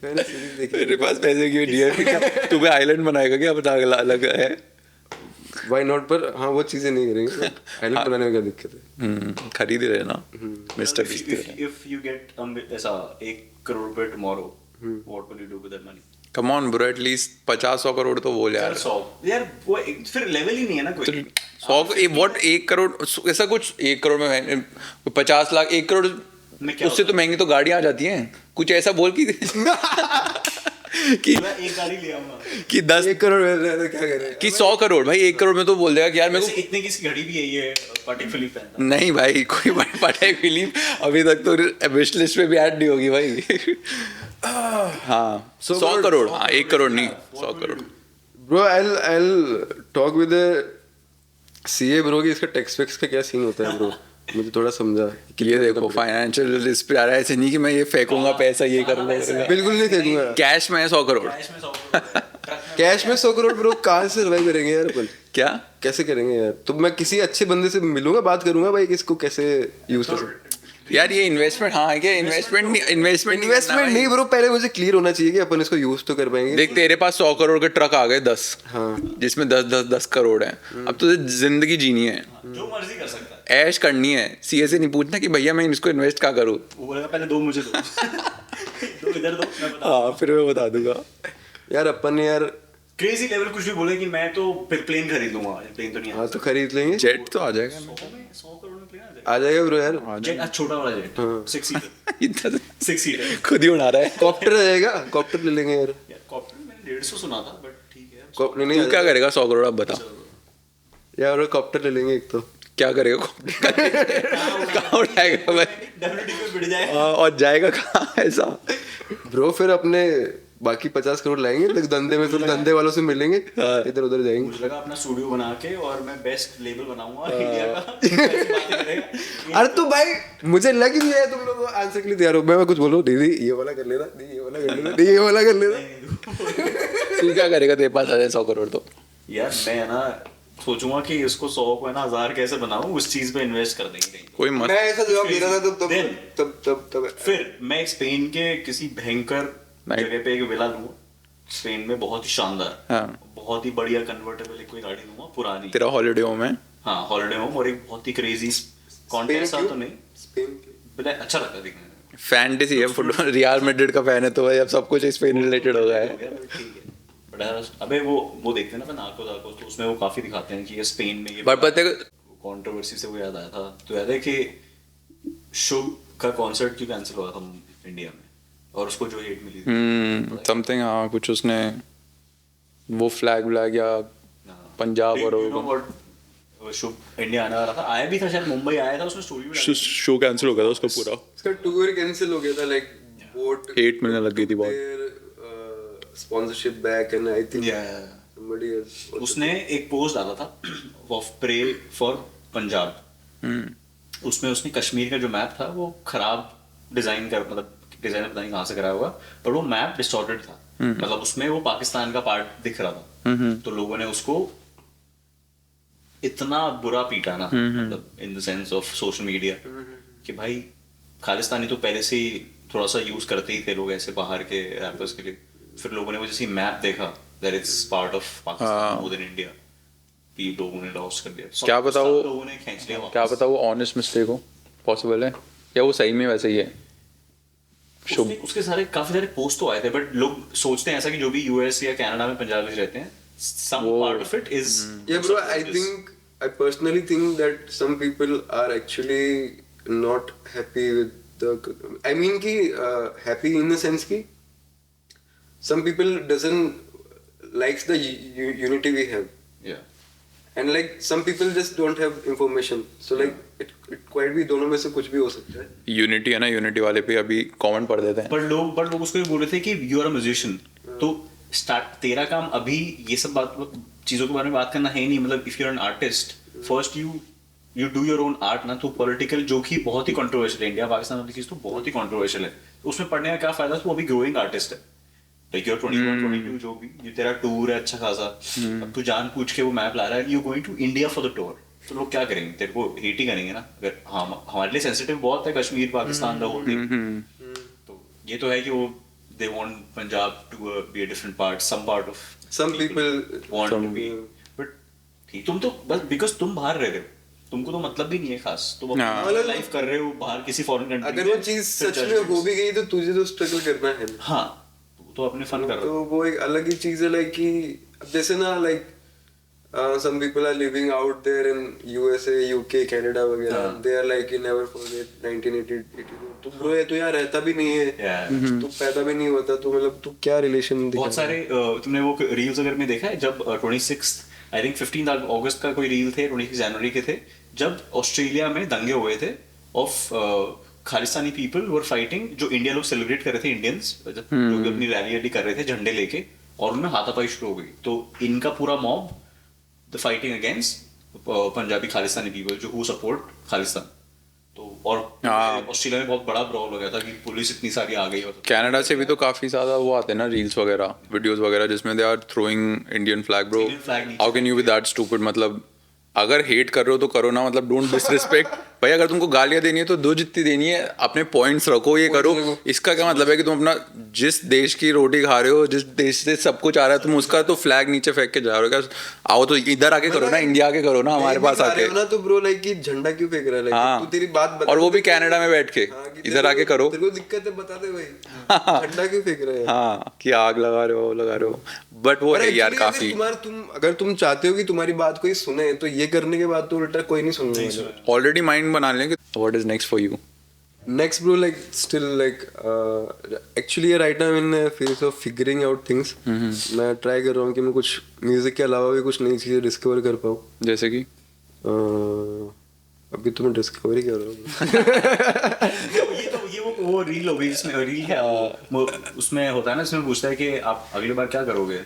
मैंने सीरीज देखी। मेरे पास पैसे क्यों नहीं है? तुम्हें आइलैंड बनाएगा क्या अपना अलग है? व्हाई नॉट, पर हाँ वो चीजें नहीं करेंगे। आइलैंड बनाने में क्या दिक्कत है? खरीद ही लेना mister If- beast. if- if you get ऐसा 1 करोड़ रुपए tomorrow, what will you do with that money? Come on bro, at least 50-100 crore तो बोल यार। 100 यार, वो फिर लेवल ही नहीं है ना कोई। 1 करोड़ ऐसा कुछ, 1 करोड़ में 50 लाख, 1 करोड़ में क्या उससे तो महंगी तो गाड़ियां आ जाती हैं। कुछ ऐसा बोल कि मैं एक गाड़ी ले आऊंगा। कि 10 1 करोड़ मिल रहा है तो क्या करें? कि 100 करोड़ भाई, 1 करोड़ में तो बोल देगा कि यार मेरे वैसे इतने की घड़ी भी है ये पार्टी फिलिप को पहनता। नहीं भाई, कोई बड़ी पटाई फिल्म अभी तक तो विश लिस्ट में भी ऐड नहीं होगी भाई। हाँ 100 करोड़, हाँ 1 करोड़ नहीं 100 crore. Bro I'll talk with the CA bro कि इसका टैक्स वैक्स का क्या सीन होता है ब्रो, मुझे थोड़ा समझा। कि ये देखो फाइनेंशियल रिस्क पे आ रहा है, ऐसे नहीं कि मैं ये फेंकूंगा पैसा, ये करूंगा। बिल्कुल नहीं फेंकूंगा। कैश में 100 करोड़, कैश में 100 करोड़। कैश में 100 करोड़ ब्रो कहाँ से सर्वाइव करेंगे यार अपन? क्या कैसे करेंगे यार? तो मैं किसी अच्छे बंदे से मिलूंगा, बात करूंगा भाई कि इसको कैसे यूज कर सकते। यार ये इन्वेस्टमेंट, हाँ क्या इन्वेस्टमेंट नहीं ब्रो, पहले मुझे क्लियर होना चाहिए कि अपन इसको यूज तो कर पाएंगे। देख तेरे पास 100 करोड़ के ट्रक आ गए 10, हाँ जिसमें 10 करोड़ है। अब तुझे जिंदगी जीनी है, जो मर्जी कर सकता है। ऐश करनी है। सीए से नहीं पूछना कि भैया मैं इसको इन्वेस्ट क्या करूँ। वो बोलेगा पहले 2 मुझे दो। 2 इधर दो, मैं बता। हाँ फिर मैं बता दूंगा। यार अपन यार, क्रेजी लेवल कुछ भी बोले कि मैं तो फिर प्लेन खरीद लूंगा। प्लेन तो नहीं हाँ तो खरीद लेंगे, जेट तो आ जाएगा 100 करोड़ में प्लेन आ जाएगा। आ जाएगा ब्रो यार। जेट, छोटा वाला जेट, 6 सीटर। इतना 6 सीटर। खुद ही उड़ा रहा है। कॉप्टर आ जाएगा, कॉप्टर ले लेंगे यार। यार कॉप्टर मैंने 150 सुना था, बट ठीक है। कॉप्टर नहीं तू क्या करेगा 100 करोड़? अब बता यार, कॉप्टर ले लेंगे एक तो। क्या करेगा? कहाँ उठाएगा भाई? डब्ल्यूडी पे बिड़ जाए। और जाएगा कहाँ ऐसा? ब्रो फिर अपने बाकी 50 करोड़ लाएंगे तो धंधे में, फिर धंधे वालों से मिलेंगे, इधर उधर जाएंगे। मुझे लगा अपना स्टूडियो बना के और मैं बेस्ट लेबल बनाऊंगा इंडिया का। ऐसी बातें करेगा। अरे तो भाई मुझे लग ही है तुम लोग आंसर के लिए तैयार हो। मैं कुछ बोलूं, दीदी ये वाला कर लेना, दीदी ये वाला कर लेना, दीदी ये वाला कर लेना। तू क्या करेगा तेरे पास आ जाए 100 करोड़ तो? यार मैं ना सोचूंगा कि इसको 100 को है ना 1000 कैसे बनाऊं, उस चीज पे इन्वेस्ट कर देंगे कहीं। कोई मत। मैं ऐसा जवाब दे रहा था Then- तब फिर मैं स्पेन के किसी भयंकर Right. जगह पे एक विला लूंगा, स्पेन में बहुत ही शानदार, हाँ। बहुत ही बढ़िया कन्वर्टेबल कोई गाड़ी लूंगा पुरानी। तेरा हॉलिडे होम है? हाँ हॉलिडे होम, और एक बहुत ही क्रेजी कॉन्टेस्ट था तो नहीं, बट अच्छा लगा देखने में। फैंटेसी है फुटबॉल, रियल मैड्रिड का फैन है तो भाई अब सब कुछ स्पेन रिलेटेड हो गया है। ठीक है, बट यार अबे वो देखते हैं ना नार्कोस आर्कोस, तो उसमें वो काफी दिखाते हैं कि ये स्पेन में ये बट पता है कंट्रोवर्सी से वो याद आया था, तो याद है कि शुभ का कॉन्सर्ट क्यों कैंसिल हुआ था इंडिया में, और उसको जो हेट मिली थी समथिंग, हाँ कुछ उसने वो फ्लैग या पंजाब और शुभ इंडिया आने वाला था, आया भी था शायद, मुंबई आया था, उसने स्टोरी भी शो कैंसिल हो गया था उसका पूरा। उसका टूर कैंसिल हो गया था, लाइक बोट हेट मिलने लग गई थी बहुत। sponsorship back, and I think Yeah. somebody else. उसने एक पोस्ट डाला था ऑफ प्रे फॉर पंजाब। उसमें उसने कश्मीर का जो मैप था वो खराब डिजाइन का, मतलब डिजाइनर पता नहीं कहाँ से कराया हुआ, पर वो मैप डिस्टॉर्टेड था। मतलब उसमें वो पाकिस्तान का पार्ट दिख रहा था। तो लोगों ने उसको इतना बुरा पीटा ना, मतलब in the sense of social media, कि भाई खालिस्तानी तो पहले से ही थोड़ा सा यूज करते ही थे लोग ऐसे बाहर के रैपर्स के लिए। फिर लोगों ने वो जैसे मैप देखा that it's part of Pakistan more than India, भी लोगों ने लॉस कर दिया। क्या पता वो, लोगों ने खींच लिया क्या वापस। पता वो ऑनेस्ट मिस्टेक हो, पॉसिबल है, या वो सही में वैसे ही है। उसके सारे काफी सारे पोस्ट तो आए थे, बट लोग सोचते हैं ऐसा कि जो भी यूएस या कनाडा में पंजाबी रहते हैं, some part of it is Yeah, bro. I personally think that some people are actually not happy with the. I mean, happy in the sense ki some people doesn't likes the unity we have, yeah. and like some people just don't have information. So like it quite भी दोनों में से कुछ भी हो सकता है. Unity है ना, यूनिटी वाले पे अभी कमेंट पढ़ देते हैं। पर लोग उसको ये बोल रहे थे कि यू आर अ म्यूजिशियन, तो स्टार्ट तेरा काम अभी ये सब बात चीजों के बारे में बात करना है नहीं। मतलब if you are an artist, first you do your own art ना। तो पॉलिटिकल जो कि बहुत ही कंट्रोवर्शियल है, इंडिया पाकिस्तान वाली चीज तो बहुत ही कंट्रोवर्शियल है, तो उसमें पढ़ने का क्या फायदा? तो अभी ग्रोइंग आर्टिस्ट है, लाइक यूर 21 22 जो भी, ये तेरा टूर है अच्छा खासा, अब तू जान पूछ के वो मैप ला रहा है, you going to India for the tour, तो लोग क्या करेंगे? तेरे को हेट ही करेंगे ना। अगर हमारे लिए सेंसिटिव बहुत है Kashmir Pakistan the whole thing, तो ये तो है कि वो they want Punjab to be a different part, some part of Some people want to be, but तुम तो बस because तुम बाहर रह रहे हो, तुमको तो मतलब भी नहीं है खास, तुम अपनी लाइफ कर रहे हो बाहर किसी फॉरेन कंट्री में। अगर वो चीज सच में हो भी गई तो तुझे तो स्ट्रगल करना है। हाँ, तो अपने फन कर रहे हो। तो वो एक अलग ही चीज है, लाइक कि अब जैसे ना like some people are living out there in USA, UK, Canada वगैरह, they are like you never forget 1982। तो ब्रो ये तो यार रहता भी नहीं है, तो पैदा भी नहीं होता, तो मतलब तू क्या रिलेशन? बहुत सारे तुमने वो रील्स अगर में देखा है, जब 26 आई थिंक 15 अगस्त का कोई रील थे, 26 जनवरी के थे, जब ऑस्ट्रेलिया में दंगे हुए थे of Khalistani people were fighting, जो इंडिया लोग सेलिब्रेट कर रहे थे, इंडियंस जो भी अपनी रैली कर रहे थे झंडे लेके, और उनमें हाथापाई शुरू हो गई। तो इनका पूरा mob the fighting against Punjabi Khalistani people जो हु सपोर्ट खालिस्तान। तो और ऑस्ट्रेलिया में बहुत बड़ा प्रॉब्लम हो गया था कि पुलिस इतनी सारी आ गई। कनाडा से भी तो काफी ज्यादा वो आते हैं ना रील्स वगैरह, वीडियोस वगैरह, जिसमें they are throwing Indian flag. Bro how can you be that stupid? मतलब अगर हेट कर रहे हो तो करो ना, मतलब डोंट डिसरिस्पेक्ट। भाई अगर तुमको गालियां देनी है तो दो जितनी देनी है, अपने पॉइंट्स रखो, ये करो। इसका क्या मतलब है कि तुम अपना जिस देश की रोटी खा रहे हो, जिस देश से सब कुछ आ रहा है, तुम उसका तो फ्लैग नीचे फेंक के जा रहे हो? आओ तो इधर आके करो ना, इंडिया आके करो ना, हमारे पास आके ना। तो ब्रो लाइक कि झंडा क्यों फेंक रहा है? हाँ, तू तेरी बात बता, और वो भी कनाडा में बैठ के, इधर आके करो। तेरे को दिक्कत है बता दे भाई, झंडा क्यों फेंक रहे हैं? हाँ, कि आग लगा रहे हो। बट वो है यार काफी, अगर तुम चाहते हो कि तुम्हारी बात कोई सुने, तो ये करने के बाद तो उल्टा कोई नहीं सुनने वाला। ऑलरेडी माइंड बना लें कि what is next for you. Next bro, like still like actually right now I'm in a phase of figuring out things। मैं ट्राई कर रहा हूँ कि मैं कुछ म्यूजिक के अलावा भी कुछ नई चीजें डिस्कवर कर पाऊँ। जैसे कि अभी तो मैं डिस्कवरी कर रहा हूँ। ये वो रील हो गई जिसमें रील है, उसमें होता है ना, इसमें पूछता है कि आप अगली बार क्या करोगे,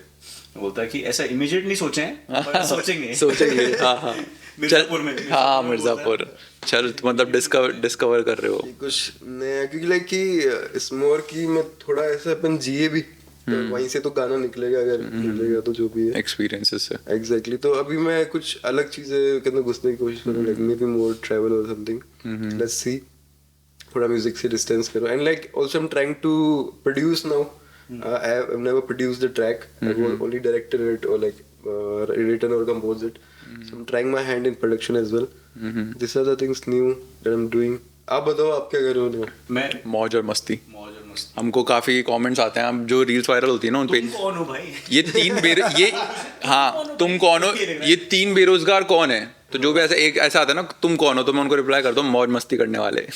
बोलता है कि ऐसा इमीडिएट नहीं सोचें, सोचेंगे। हाँ मिर्जापुर में। हाँ, मिर्जापुर। चल मतलब डिस्कवर कर रहे हो कुछ नया, क्योंकि लाइक कि इस मोर की मैं थोड़ा ऐसा अपन जिए भी, तो वहीं से तो गाना निकलेगा, अगर निकलेगा तो जो भी है एक्सपीरियंसेस से। एग्जैक्टली। तो अभी मैं कुछ अलग चीजें के अंदर घुसने की कोशिश कर रहा हूँ, like maybe more travel और समथिंग, लेट्स सी। थोड़ा म्यूजिक से डिस्टेंस करो, and like also I am trying to produce now. I have never produced the track. I've only directed it or like written or composed it. So I'm trying my hand in production as well. These are the things new that I'm doing. आप बताओ आप क्या कर रहे हो? मैं मौज और मस्ती। हमको काफी कमेंट्स आते हैं, हम जो रील्स वायरल होती है ना उन पे, तुम कौन हो भाई? ये हाँ तुम कौन हो, ये 3 बेरोजगार कौन है? तो जो भी ऐसा आता है ना, तुम कौन हो, तो मैं उनको रिप्लाई करता हूँ मौज मस्ती करने वाले।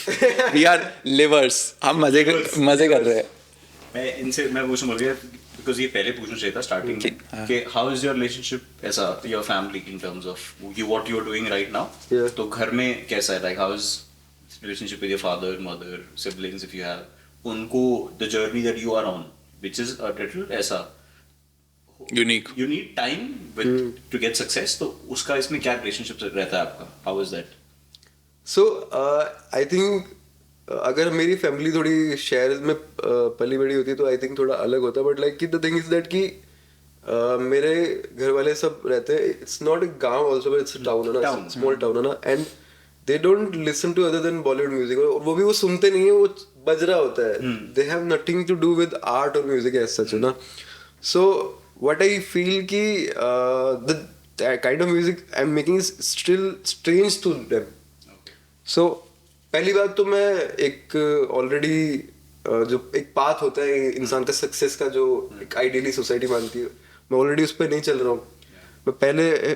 वी आर लिवर्स, हम मजे कर रहे हैं। मैं पूछने बोल गया बिकॉज ये पहले पूछना चाहिए था स्टार्टिंग में कि हाउ इज योर रिलेशनशिप ऐसा your family in terms of what you are doing right now. तो घर में कैसा है, like how is relationship with your father mother siblings if you have, उनको the journey that you are on which is a little ऐसा unique you need time with to get success. तो उसका इसमें क्या relationship रहता है आपका? How is that? So I think अगर मेरी फैमिली थोड़ी शहर में पली बड़ी होती तो आई थिंक थोड़ा अलग होता, but like the thing is that कि मेरे घर वाले सब रहते हैं, इट्स नॉट अ गांव also but it's a town है ना, स्मॉल टाउन है ना, and they don't listen to other than Bollywood music, और वो भी वो सुनते नहीं है, वो बज रहा होता है, they have nothing to do with art और म्यूजिक एज सच, है ना. सो व्हाट आई फील कि the kind of music I am making is still strange to them. So पहली बात तो मैं एक ऑलरेडी जो एक पाथ होता है इंसान का सक्सेस का, जो एक आइडियली सोसाइटी मानती है, मैं ऑलरेडी उस पर नहीं चल रहा हूँ. मैं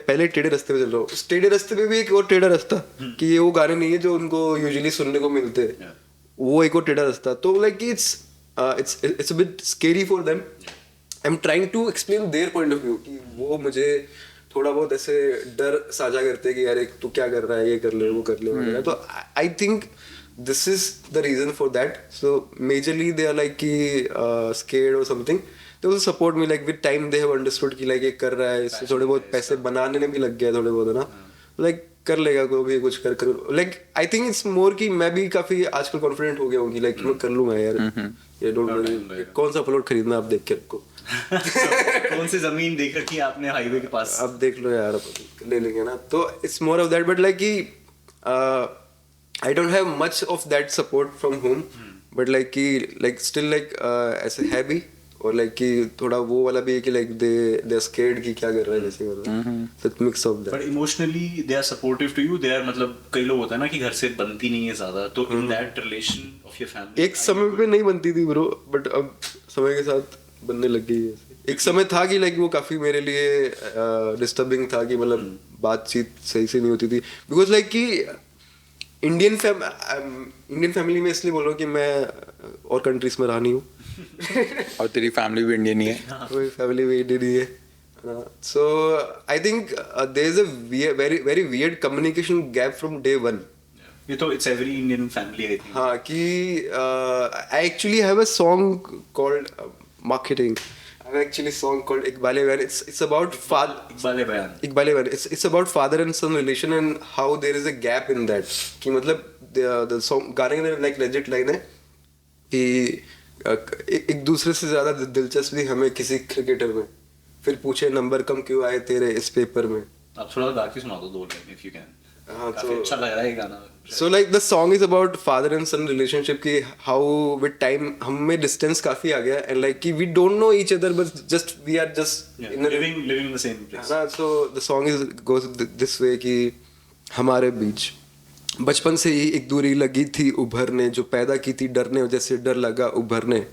पहले टेढ़े रास्ते पे चल रहा हूँ. उस टेढ़े रास्ते पे भी एक और टेढ़ा रास्ता कि ये वो गाने नहीं है जो उनको यूजुअली सुनने को मिलते हैं, वो एक और टेढ़ा रास्ता. तो like it's a bit scary for them. I am trying to explain their point of view कि वो मुझे थोड़ा बहुत ऐसे डर साझा करते हैं कि यार तू क्या कर रहा है, ये कर ले वो कर ले वगैरह. तो I think this is the reason for that. So majorly they are like कि स्केर्ड और something. They will support me like with time. They have understood कि लाइक ये कर रहा है, इससे थोड़े बहुत पैसे बनाने में भी लग गया थोड़े बहुत, है ना. लाइक कर लेगा कोई भी कुछ कर like I think it's more कि मैं भी काफी आजकल कॉन्फिडेंट हो गया हूँ कि लाइक मैं कर लूंगा यार. ये डोंट वरी, कौन सा प्लॉट खरीदना आप देख के रखो. कौन सी जमीन देख रखी है आपने हाईवे के पास, अब देख लो यार, अब ले लेंगे ना. तो it's more of that, but like कि I don't have much of that support from home, but like कि लाइक स्टिल लाइक ऐसे है भी, और लाइक कि थोड़ा वो वाला भी है कि लाइक दे आर स्केर्ड कि क्या कर रहा है, जैसे कर रहा है. So it's mix of that. But emotionally they are supportive to you. They are मतलब कई लोग होता है ना कि घर से बनती नहीं है ज्यादा, तो in that relation of your family एक समय पे नहीं बनती थी ब्रो, बट अब समय के साथ बनने लग गई है. एक समय था कि लाइक वो काफी मेरे लिए डिस्टर्बिंग था कि मतलब बातचीत सही से नहीं होती थी, बिकॉज लाइक कि इंडियन फैमिली में इसलिए बोल रहा हूँ कि मैं और कंट्रीज में रहा नहीं हूँ. और तेरी फैमिली भी इंडियन ही है. मेरी फैमिली भी इंडियन ही है. So I think there is a very very weird communication gap from day one. ये तो it's every Indian family I think. हाँ कि I actually have a song called marketing. I have actually a song called Iqbal-e Bayan. It's about Iqbal-e Bayan. Iqbal-e Bayan. It's about father and son relation and how there is a gap in that. कि मतलब the song गाने में like legit line है कि एक दूसरे से ज्यादा दिलचस्पी हमें किसी क्रिकेटर में, फिर पूछे नंबर कम क्यों आए तेरे इस पेपर में. आप थोड़ा गा के सुना दो 2 लाइन if you can. हाँ, काफी अच्छा लग रहा है ये गाना. So like the song is about father and son relationship कि how with time हम में distance काफी आ गया, and like कि we don't know each other but just we are just living in the same place. हाँ, so the song goes this way कि हमारे बीच बचपन से ही एक दूरी लगी थी उभरने, जो पैदा की थी डरने, जैसे डर लगा उभरने,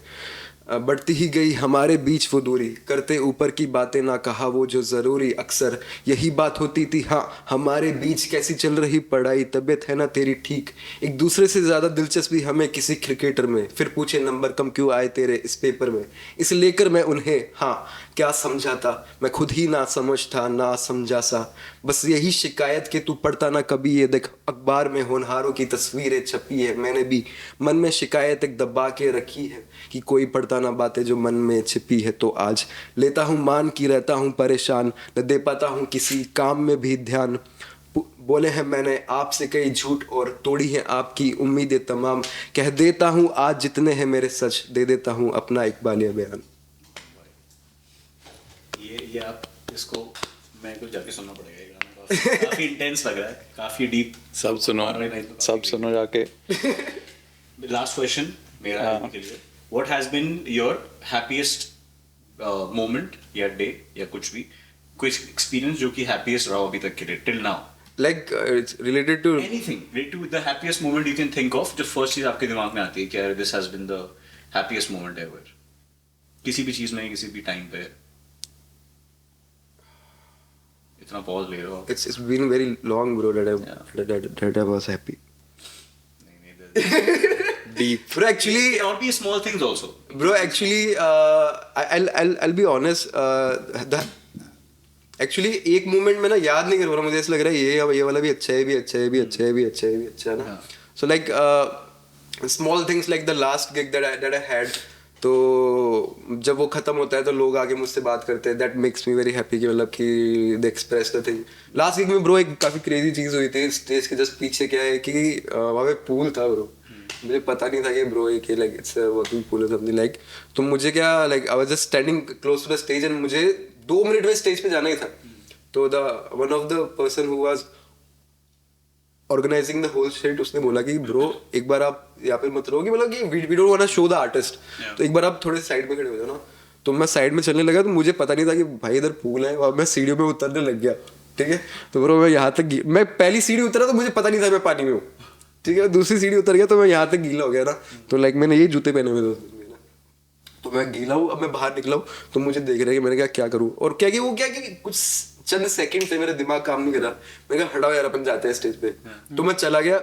बढ़ती ही गई हमारे बीच वो दूरी, करते ऊपर की बातें ना कहा वो जो ज़रूरी, अक्सर यही बात होती थी हाँ हमारे बीच, कैसी चल रही पढ़ाई, तबीयत है ना तेरी ठीक, एक दूसरे से ज़्यादा दिलचस्पी हमें किसी क्रिकेटर में, फिर पूछे नंबर कम क्यों आए तेरे इस पेपर में, इसे लेकर मैं उन्हें हाँ क्या समझाता, मैं खुद ही ना समझता ना समझा सा, बस यही शिकायत कि तू पढ़ता ना कभी, ये देख अखबार में होनहारों की तस्वीरें छपी है, मैंने भी मन में शिकायत एक दबा के रखी है कि कोई पढ़ता ना बातें जो मन में छिपी है, तो आज लेता हूँ मान की रहता हूँ परेशान, न दे पाता हूँ किसी काम में भी ध्यान, बोले हैं मैंने आपसे कई झूठ और तोड़ी है आपकी उम्मीदें तमाम, कह देता हूँ आज जितने हैं मेरे सच, दे देता हूँ अपना इकबालिया बयान. ये आप इसको मैं कुछ जाके सुनना पड़ेगा, ये गाना काफी इंटेंस लग रहा है, काफी डीप. सब सुनो जाके. लास्ट क्वेश्चन मेरा आपके लिए, what has been your happiest moment या डे या कुछ भी, कोई एक्सपीरियंस जो कि हैप्पीएस्ट रहा अभी तक के लिए till now, like it's related to anything related to the happiest moment you can think of, जो फर्स्ट चीज आपके दिमाग में आती है कि this has been the happiest moment ever, किसी भी चीज में किसी भी टाइम पे. इतना पॉज ले रहे हो. it's been very long bro that I was happy. Deep. Bro actually It cannot be small things also. Bro actually I'll be honest, actually एक मोमेंट में ना याद नहीं कर पा रहा, मुझे ऐसा लग रहा है ये वाला भी अच्छा है, भी अच्छा है, भी अच्छा है, भी अच्छा है, भी अच्छा है ना. So like small things like the last gig that I had, तो जब वो खत्म होता है तो लोग आगे मुझसे बात करते हैं, that makes me very happy कि मतलब कि they express the thing. Last week में ब्रो एक काफ़ी क्रेजी चीज़ हुई थी स्टेज के जस्ट पीछे। क्या है कि वहाँ पे पूल था ब्रो, मुझे पता नहीं था कि ब्रो एक लाइक इट्स वर्किंग पूल है समथिंग लाइक। तो मुझे क्या like I was just standing close to the stage and मुझे 2 मिनट में स्टेज पे जाना ही था। तो the one of the person who was organising the whole shit उसने बोला कि ब्रो एक बार आप यहाँ पे मत रहो, कि मतलब कि we don't want to show the artist, तो एक बार आप थोड़े साइड में खड़े हो जाओ ना। तो मैं साइड में चलने लगा तो मुझे पता नहीं था कि भाई इधर पूल है, और मैं सीढ़ियों में उतरने लग गया। ठीक है, तो ब्रो मैं यहाँ तक मैं पहली सीढ़ी उतरा तो मुझे पता नहीं था मैं पानी में हूँ। ठीक है, दूसरी सीढ़ी उतर गया तो मैं यहाँ तक गीला हो गया ना। तो लाइक मैंने ये जूते पहने हुए थे तो मैं गीला हूँ। अब मैं बाहर निकला हूँ तो मुझे देख रहे हैं कि मैंने क्या करूँ, और क्या कि वो क्या कि कुछ चंद सेकंड से मेरा दिमाग काम नहीं कर रहा। मैंने कहा हटाओ यार अपन जाते हैं स्टेज पे। तो मैं चला गया,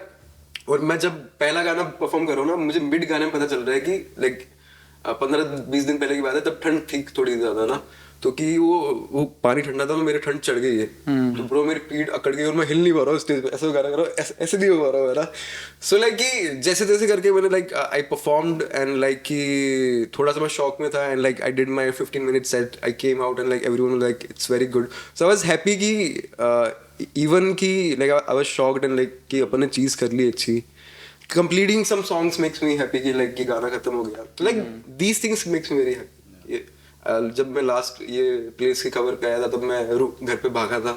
और मैं जब पहला गाना परफॉर्म कर रहा हूँ ना, मुझे मिड गाने में पता चल रहा है कि लाइक 15-20 दिन पहले की बात है, तब ठंड थी थोड़ी ज्यादा ना। तो कि वो पानी ठंडा था तो मेरी ठंड चढ़ गई है। तो ब्रो मेरी पीठ अकड़ गई और मैं हिल नहीं पा रहा हूँ स्टेज पे, ऐसे गाना कर रहा हूँ, ऐसे नहीं हो पा रहा हूँ मेरा। सो लाइक कि जैसे तैसे करके मैंने like I performed and like कि थोड़ा सा मैं शॉक में था, and like I did my 15 minute set, I came out and like everyone like it's very good. So I was happy कि इवन की like I was shocked and like कि अपन ने चीज़ कर ली अच्छी। completing some songs makes me happy कि like कि गाना खत्म हो गया। तो like these things makes me very happy। जब मैं लास्ट ये प्लेस के कवर पे आया था तब मैं घर पे भागा था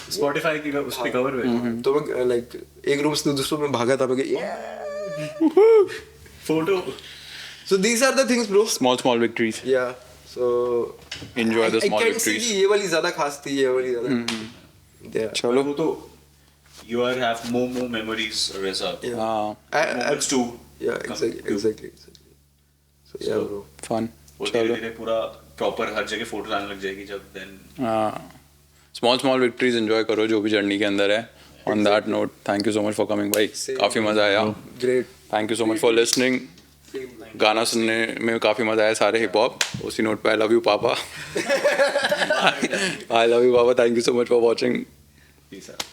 स्पॉटिफाई की उस पे कवर पे, तो मैं लाइक एक रूम से दूसरे में भागा था मैं photo. so these are the things bro, small victories, yeah, so enjoy the small I can't say victories। कि ये वाली ज्यादा खास थी, ये वाली ज्यादा yeah। चलो वो तो you are have more memories Reza, हाँ moments too, yeah exactly so yeah bro fun। वो धीरे धीरे पूरा प्रॉपर हर जगह फोटो आने लग जाएगी जब then हाँ स्मॉल विक्ट्रीज एंजॉय करो जो भी जर्नी के अंदर है। On that note thank you so much for coming भाई, काफ़ी मज़ा आया। great, thank you so much for listening. गाना सुनने में काफ़ी मज़ा आया, सारे हिप हॉप। उसी नोट पे आई लव यू पापा, आई लव यू पापा, thank you so much for watching. peace out।